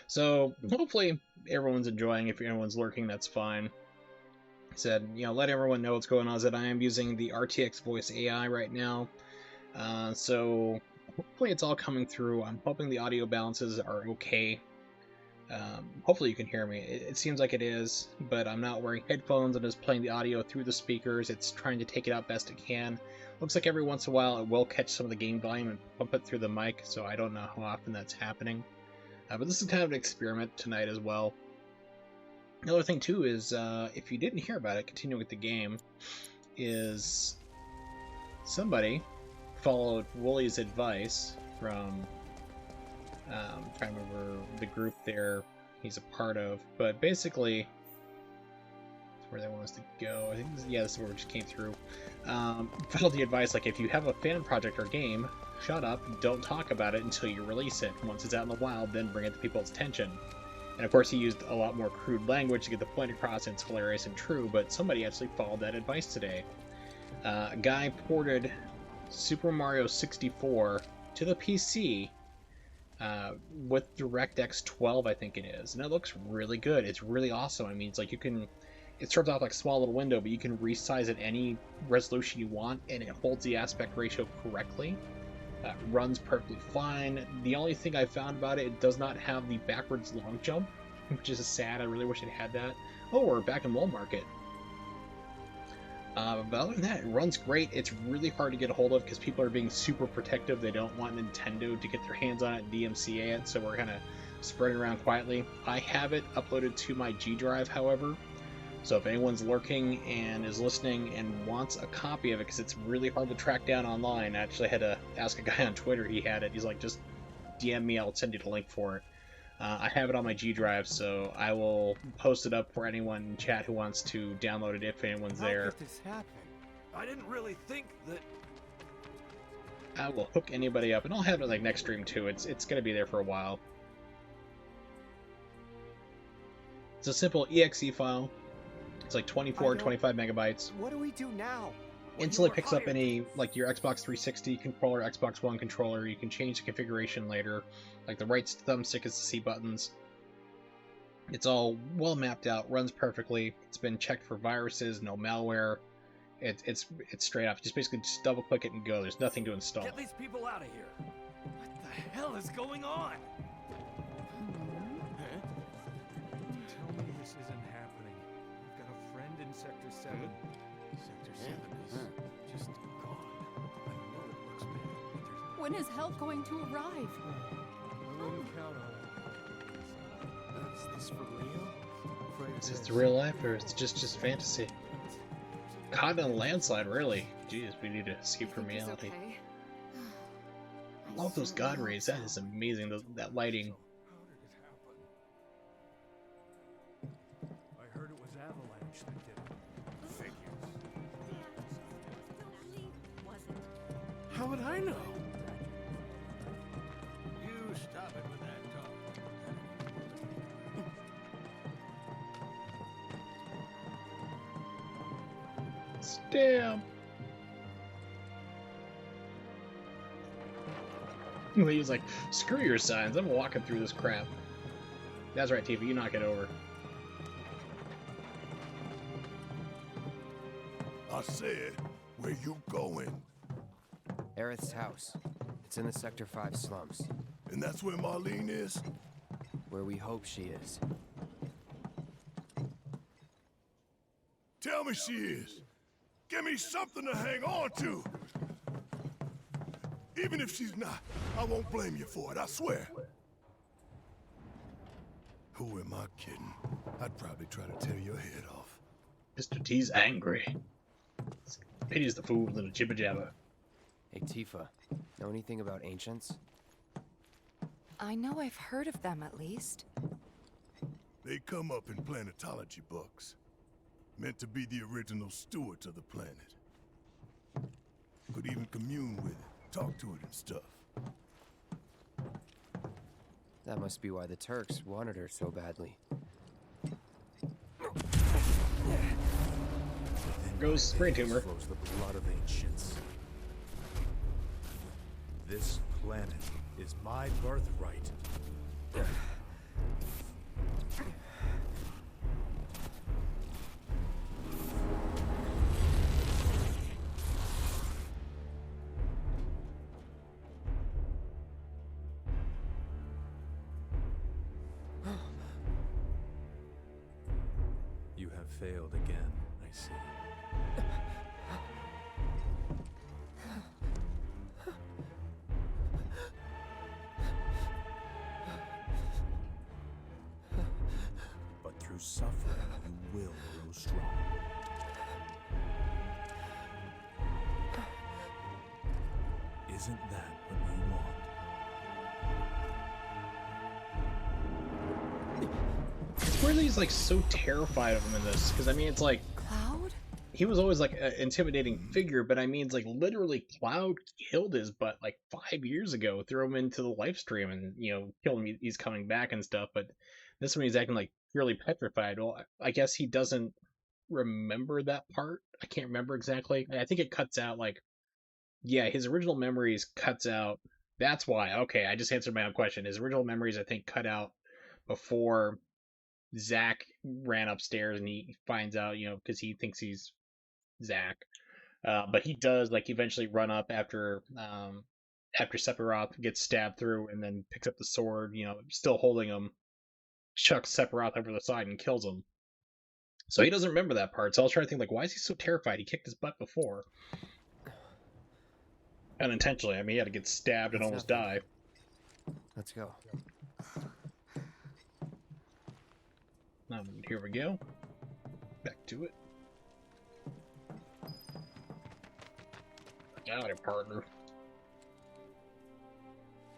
A: so hopefully everyone's enjoying. If anyone's lurking, that's fine. I said, you know, let everyone know what's going on. That I am using the RTX voice AI right now. So hopefully it's all coming through. I'm hoping the audio balances are okay. Hopefully you can hear me. It seems like it is, but I'm not wearing headphones. I'm just playing the audio through the speakers. It's trying to take it out best it can. Looks like every once in a while it will catch some of the game volume and pump it through the mic, so I don't know how often that's happening. But this is kind of an experiment tonight as well. Another thing too is, if you didn't hear about it, continuing with the game, is somebody followed Wooly's advice from, I'm trying to remember the group there he's a part of, but basically, that's where they want us to go. I think, this is where we just came through. Followed the advice, like, if you have a fan project or game, shut up, don't talk about it until you release it. Once it's out in the wild, then bring it to people's attention. And of course he used a lot more crude language to get the point across, and it's hilarious and true, but somebody actually followed that advice today. A guy ported Super Mario 64 to the PC with DirectX 12, I think it is, and it looks really good. It's really awesome. I mean, it's like it starts off like a small little window, but you can resize it any resolution you want, and it holds the aspect ratio correctly. Runs perfectly fine. The only thing I found about it, it does not have the backwards long jump, which is sad. I really wish it had that. Oh, we're back in Wall Market. But other than that, it runs great. It's really hard to get a hold of because people are being super protective. They don't want Nintendo to get their hands on it and DMCA it, so we're kind of spreading around quietly. I have it uploaded to my G drive, however. So if anyone's lurking and is listening and wants a copy of it, because it's really hard to track down online, I actually had to ask a guy on Twitter, he had it. He's like, just DM me, I'll send you the link for it. I have it on my G drive, so I will post it up for anyone in chat who wants to download it if anyone's there.
H: How could this happen?
E: I didn't really think that.
A: I will hook anybody up, and I'll have it like next stream too. It's going to be there for a while. It's a simple exe file. It's like 24, 25 megabytes.
H: What do we do now?
A: Instantly picks up any, like your Xbox 360 controller, Xbox One controller. You can change the configuration later. Like the right thumbstick is the C buttons. It's all well mapped out, runs perfectly. It's been checked for viruses, no malware. It's straight up. Just basically just double click it and go. There's nothing to install.
E: Get these people out of here. What the hell is going on?
I: Tell me this isn't happening. I've got a friend in Sector 7. Sector 7 is just gone. I know it looks bad, but there's
J: When is help going to arrive?
I: no one to count on.
H: Is this for real?
A: Is this the real life or is it just fantasy? Caught in a landslide, really. Jeez, we need to escape from
B: Think he's
A: reality.
B: okay?
A: I love those god rays. That is amazing. That lighting.
I: I heard it was Avalanche that did it. Figures.
C: How would I know? You stop it with that talk.
A: Damn. He's like, screw your signs. I'm walking through this crap. That's right, TV. You knock it over.
C: I said, where you going?
H: Aerith's house. It's in the Sector 5 slums.
C: And that's where Marlene is?
H: Where we hope she is.
C: Tell me she is. Give me something to hang on to. Even if she's not, I won't blame you for it, I swear. Who am I kidding? I'd probably try to tear your head off.
A: Mr. T's angry. Pities the fool, little jibber jabber.
H: Hey, Tifa. Know anything about ancients?
B: I know I've heard of them at least.
C: They come up in planetology books. Meant to be the original stewards of the planet. Could even commune with it, talk to it and stuff.
H: That must be why the Turks wanted her so badly.
A: Goes brain tumor.
J: Flows the blood of ancients. This planet is my birthright. You have failed again, I see. But through suffering, you will grow strong. Isn't that what you want?
A: It's weird that he's like so terrified of him in this, because I mean, it's like
B: Cloud?
A: he was always like an intimidating figure, but I mean, it's like literally Cloud killed his butt like 5 years ago, threw him into the life stream, and killed him. He's coming back and stuff, but this one he's acting like really petrified. Well, I guess he doesn't remember that part. I can't remember exactly. I think it cuts out like, yeah, his original memories cuts out. That's why. Okay, I just answered my own question. His original memories, I think, cut out before Zach ran upstairs and he finds out, because he thinks he's Zach. But he does like eventually run up after Sephiroth gets stabbed through and then picks up the sword, still holding him, chucks Sephiroth over the side and kills him. So he doesn't remember that part. So I was trying to think, like, why is he so terrified? He kicked his butt before. Unintentionally. I mean, he had to get stabbed and almost die.
H: Let's go.
A: Here we go. Back to it. Got it, partner.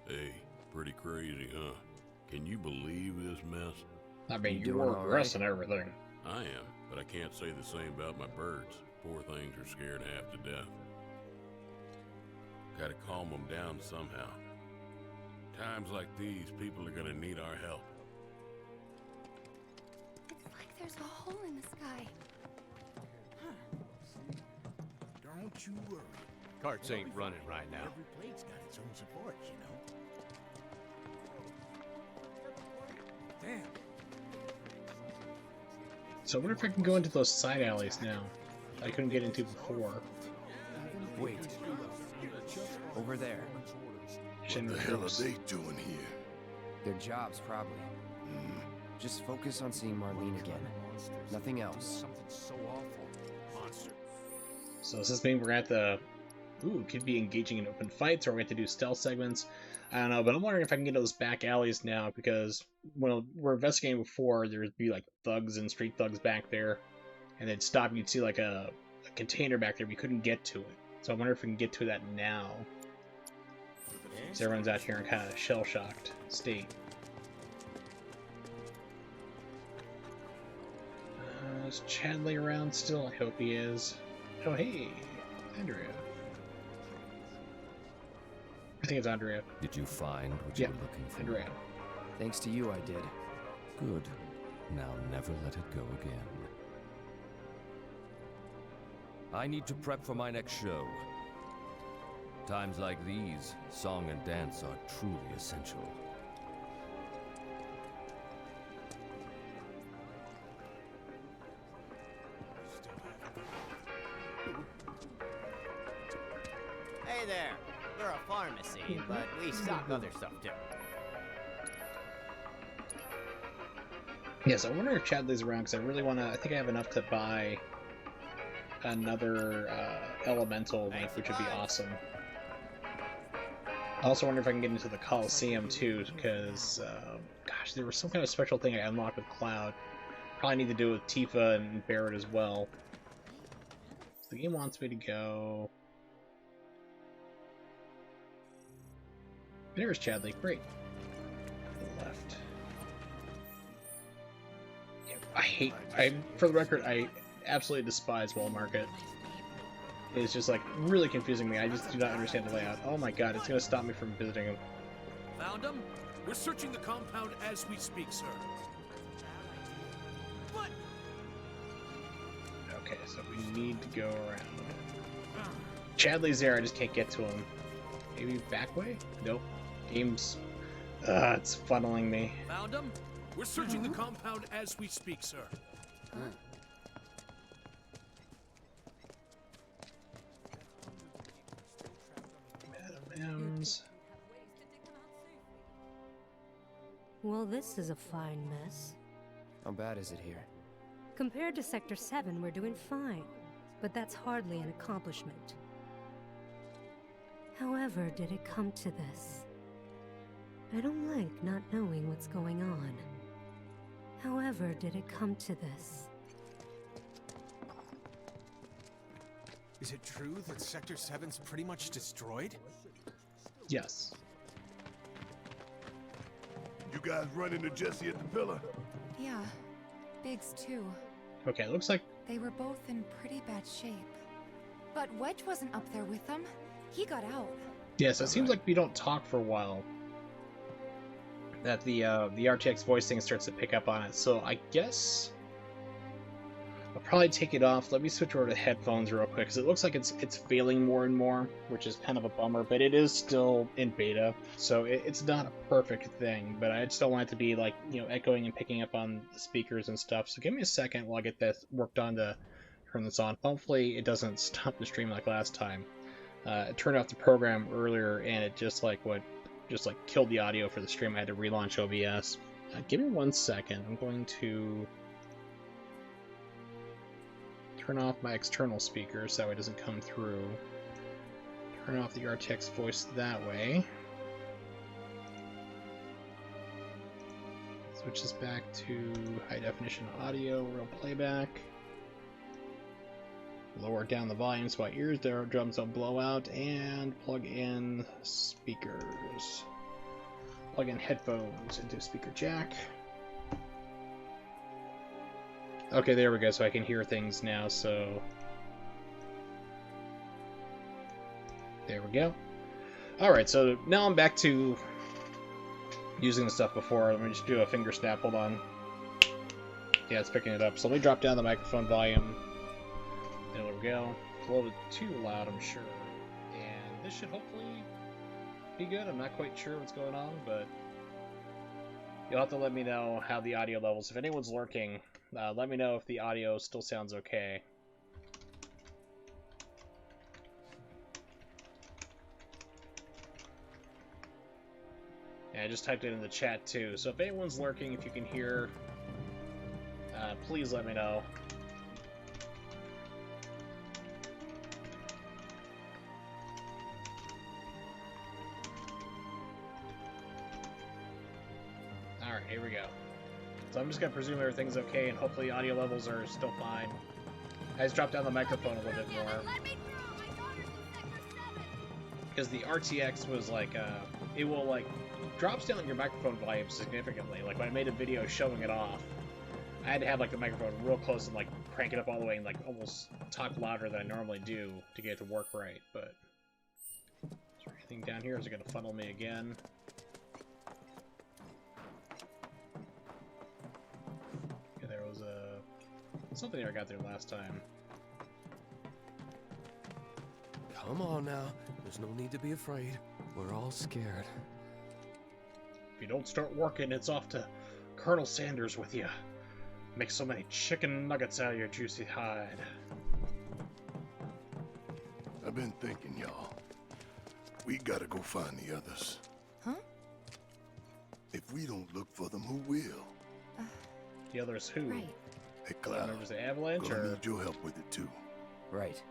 C: Hey, pretty crazy, huh? Can you believe this mess?
A: I mean, you
H: doing
A: were
H: all
A: aggressive
H: right?
A: and everything.
C: I am, but I can't say the same about my birds. Poor things are scared half to death. Gotta calm them down somehow. Times like these, people are gonna need our help.
B: It's like there's a hole in the sky.
C: Don't you worry.
E: Carts ain't running right now.
C: Every plate's got its own support,
I: Damn.
A: So I wonder if I can go into those side alleys now. I couldn't get into before.
H: Wait. Over there.
C: What the hell are they doing here?
H: Their jobs, probably. Just focus on seeing Marlene again. Nothing else.
I: Something so awful. Monster.
A: So does this mean we're at the Ooh, could be engaging in open fights, or we have to do stealth segments. I don't know, but I'm wondering if I can get those back alleys now, because when we're investigating before, there'd be like thugs and street thugs back there, and they'd stop. You'd see like a container back there, but you couldn't get to it. So I wonder if we can get to that now. So everyone's out here in kind of a shell-shocked state. Is Chadley around still? I hope he is. Oh, hey, Andrea. I think it's Andrea.
K: Did you find what you were looking for?
A: Andrea.
H: Thanks to you, I did.
K: Good. Now never let it go again. I need to prep for my next show. Times like these, song and dance are truly essential.
L: Hey there. We're a pharmacy, but we stock other stuff too.
A: Yes, I wonder if Chadley's around, because I really want to... I think I have enough to buy another elemental knife, which would be awesome. I also wonder if I can get into the Coliseum too, because, gosh, there was some kind of special thing I unlocked with Cloud. Probably need to do it with Tifa and Barrett as well. So the game wants me to go... There's Chadley, great. Left. Yeah, for the record, I absolutely despise Wall Market. It's just like really confusing me. I just do not understand the layout. Oh my god, it's gonna stop me from visiting him.
C: Found him? We're searching the compound as we speak, sir. What?
A: Okay, so we need to go around. Chadley's there, I just can't get to him. Maybe back way? Nope. Game's... it's funneling me.
C: Found him? We're searching the compound as we speak, sir.
A: Madam M's.
M: Well, this is a fine mess.
H: How bad is it here?
M: Compared to Sector 7, we're doing fine. But that's hardly an accomplishment. However, did it come to this? I don't like not knowing what's going on. However, did it come to this?
I: Is it true that Sector 7's pretty much destroyed?
A: Yes.
C: You guys run into Jesse at the pillar?
B: Yeah, Biggs too.
A: Okay, it looks like...
B: They were both in pretty bad shape. But Wedge wasn't up there with them. He got out.
A: Yeah, so it seems like we don't talk for a while. That the RTX voice thing starts to pick up on it, so I guess I'll probably take it off. Let me switch over to headphones real quick, because it looks like it's failing more and more, which is kind of a bummer, but it is still in beta, so it's not a perfect thing, but I just don't want it to be like, you know, echoing and picking up on the speakers and stuff. So give me a second while I get this worked on to turn this on. Hopefully it doesn't stop the stream like last time. I turned off the program earlier, and it just killed the audio for the stream. I had to relaunch OBS. Give me 1 second. I'm going to turn off my external speaker so it doesn't come through. Turn off the RTX voice that way. Switch this back to high definition audio, real playback. Lower down the volume so my ears drums don't blow out, and plug in speakers. Plug in headphones into speaker jack. Okay, there we go, so I can hear things now, so... There we go. Alright, so now I'm back to using the stuff before. Let me just do a finger snap, hold on. Yeah, it's picking it up. So let me drop down the microphone volume. There we go. It's a little bit too loud, I'm sure. And this should hopefully be good. I'm not quite sure what's going on, but you'll have to let me know how the audio levels. If anyone's lurking, let me know if the audio still sounds okay. And I just typed it in the chat too. So if anyone's lurking, if you can hear, please let me know. here we go. So I'm just gonna presume everything's okay, and hopefully audio levels are still fine. I just dropped down the microphone a little bit more. Because the RTX was like, it will like, drops down your microphone volume significantly. Like when I made a video showing it off, I had to have like the microphone real close and like crank it up all the way and like almost talk louder than I normally do to get it to work right. But is there anything down here? Is it gonna funnel me again? Yeah, there was something I got there last time.
N: Come on now. There's no need to be afraid. We're all scared.
A: If you don't start working, it's off to Colonel Sanders with you. Make so many chicken nuggets out of your juicy hide.
C: I've been thinking, y'all. We gotta go find the others.
B: Huh?
C: If we don't look for them, who will?
A: The others who?
B: Right.
C: Hey, Cloud.
A: Members of the Avalanche,
C: gonna
A: or?
C: need your help with it, too.
H: Right.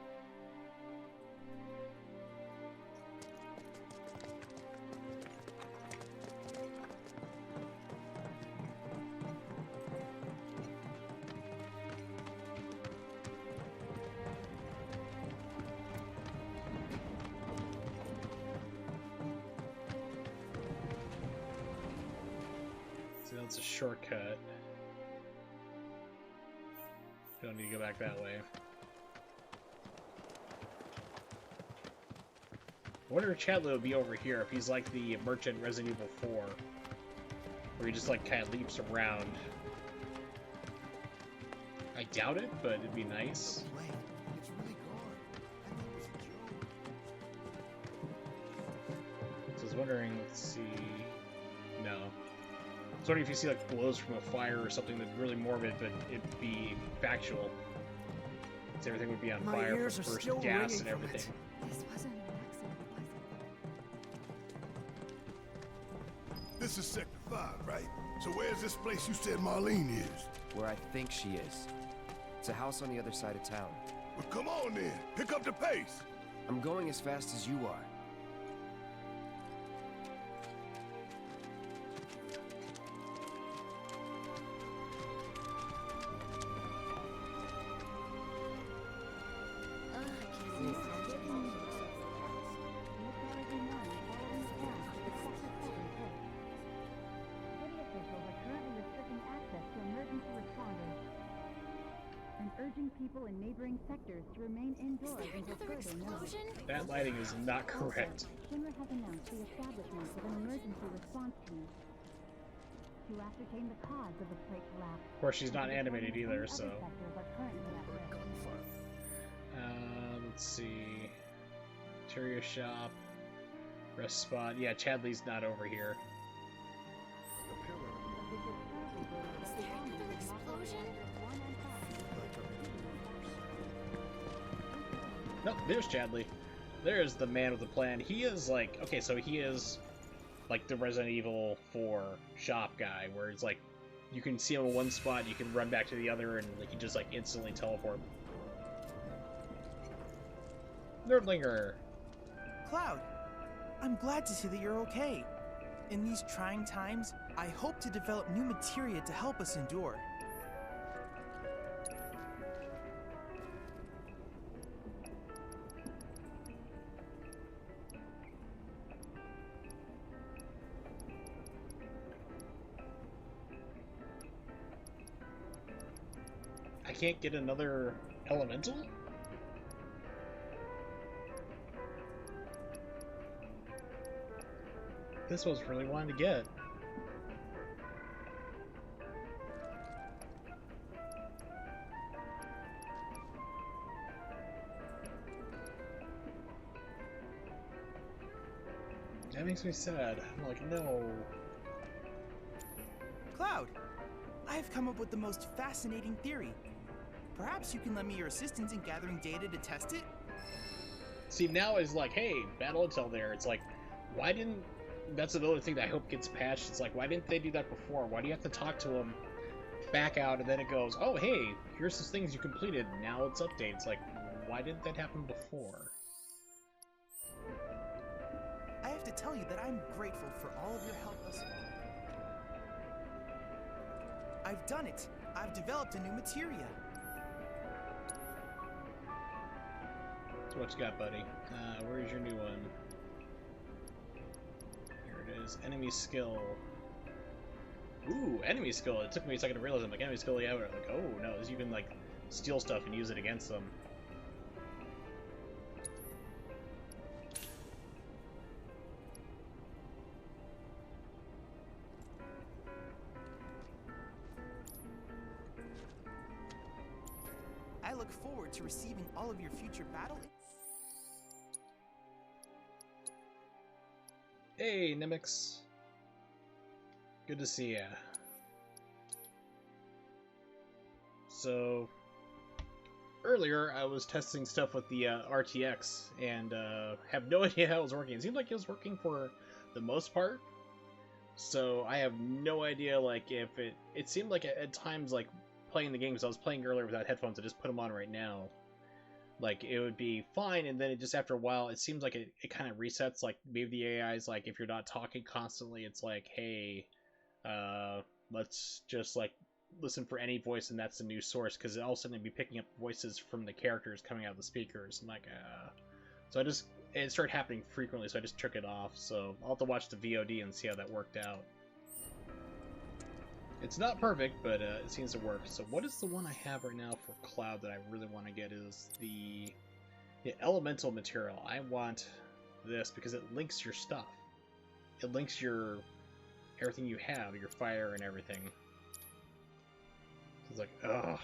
A: It's a shortcut. Don't need to go back that way. I wonder if Chadley would be over here if he's like the merchant Resident Evil 4. Where he just like kind of leaps around. I doubt it, but it'd be nice.
C: It's really gone. I thought it was a joke.
A: So I was wondering, let's see... No. I was wondering if you see like blows from a fire or something that's really morbid, but it'd be factual. So everything would be on fire from first gas and everything.
B: This wasn't an accident, was it?
C: This is Sector 5, right? So where's this place you said Marlene is?
H: Where I think she is. It's a house on the other side of town.
C: Well, come on then. Pick up the pace.
H: I'm going as fast as you are.
O: People in neighboring sectors to remain indoors until further notice.
A: That lighting is not correct.
O: Schindler has announced the establishment of an emergency response team to ascertain the cause of the plate collapse.
A: Of course, she's not animated either, so. Let's see. Interior shop. Rest spot. Yeah, Chadley's not over here.
B: Is there another explosion?
A: Nope, there's Chadley. There's the man with the plan. He is like, okay, so he is like the Resident Evil 4 shop guy, where it's like, you can see him in one spot, you can run back to the other, and like, you just like instantly teleport. Nerdlinger!
E: Cloud, I'm glad to see that you're okay. In these trying times, I hope to develop new materia to help us endure.
A: I can't get another elemental? This was really wanting to get. That makes me sad. I'm like, no.
E: Cloud, I have come up with the most fascinating theory. Perhaps you can lend me your assistance in gathering data to test it?
A: See, now it's like, hey, battle intel there. It's like, why didn't... That's another thing that I hope gets patched. It's like, why didn't they do that before? Why do you have to talk to them, back out, and then it goes, oh, hey, here's the things you completed. Now it's updated. It's like, why didn't that happen before?
E: I have to tell you that I'm grateful for all of your help thus far. I've done it. I've developed a new materia.
A: So what you got, buddy? Where's your new one? Here it is. Enemy skill. Ooh, enemy skill. It took me a second to realize I'm like, enemy skill, yeah, but like, oh no, you can like steal stuff and use it against them.
E: I look forward to receiving all of your future battle.
A: Hey, Nemix. Good to see ya. So, earlier I was testing stuff with the RTX and have no idea how it was working. It seemed like it was working for the most part. So I have no idea, like, if it seemed like at times, like, playing the games I was playing earlier without headphones, I just put them on right now. Like, it would be fine, and then it just, after a while, it seems like it kind of resets. Like, maybe the AI is like, if you're not talking constantly, it's like, hey, let's just, like, listen for any voice, and that's the new source, because all of a sudden it'd be picking up voices from the characters coming out of the speakers. I'm like, so it started happening frequently, so I just took it off. So I'll have to watch the VOD and see how that worked out. It's not perfect, but it seems to work. So what is the one I have right now for Cloud that I really want to get is the elemental material. I want this because it links your stuff. It links everything you have, your fire and everything. It's like, ugh.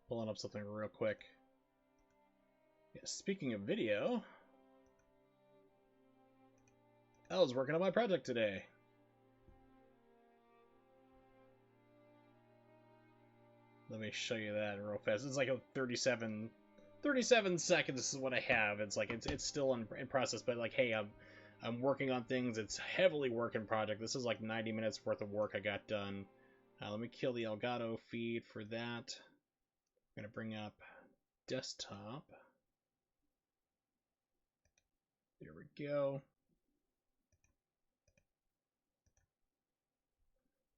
A: Pulling up something real quick. Yeah, speaking of video, I was working on my project today. Let me show you that real fast. It's like a 37 seconds. This is what I have. It's like it's still in process, but like, hey, I'm working on things. It's heavily work in project. This is like 90 minutes worth of work I got done. Let me kill the Elgato feed for that. I'm gonna bring up desktop. There we go.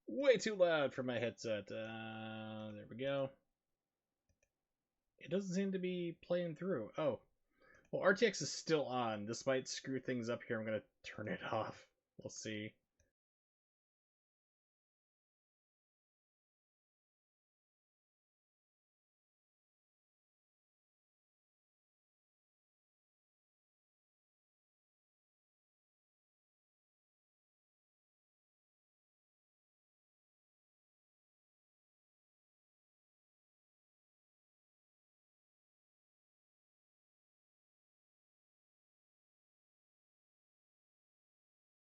A: Way too loud for my headset. There we go. It doesn't seem to be playing through. Oh. Well, RTX is still on. This might screw things up here. I'm going to turn it off. We'll see.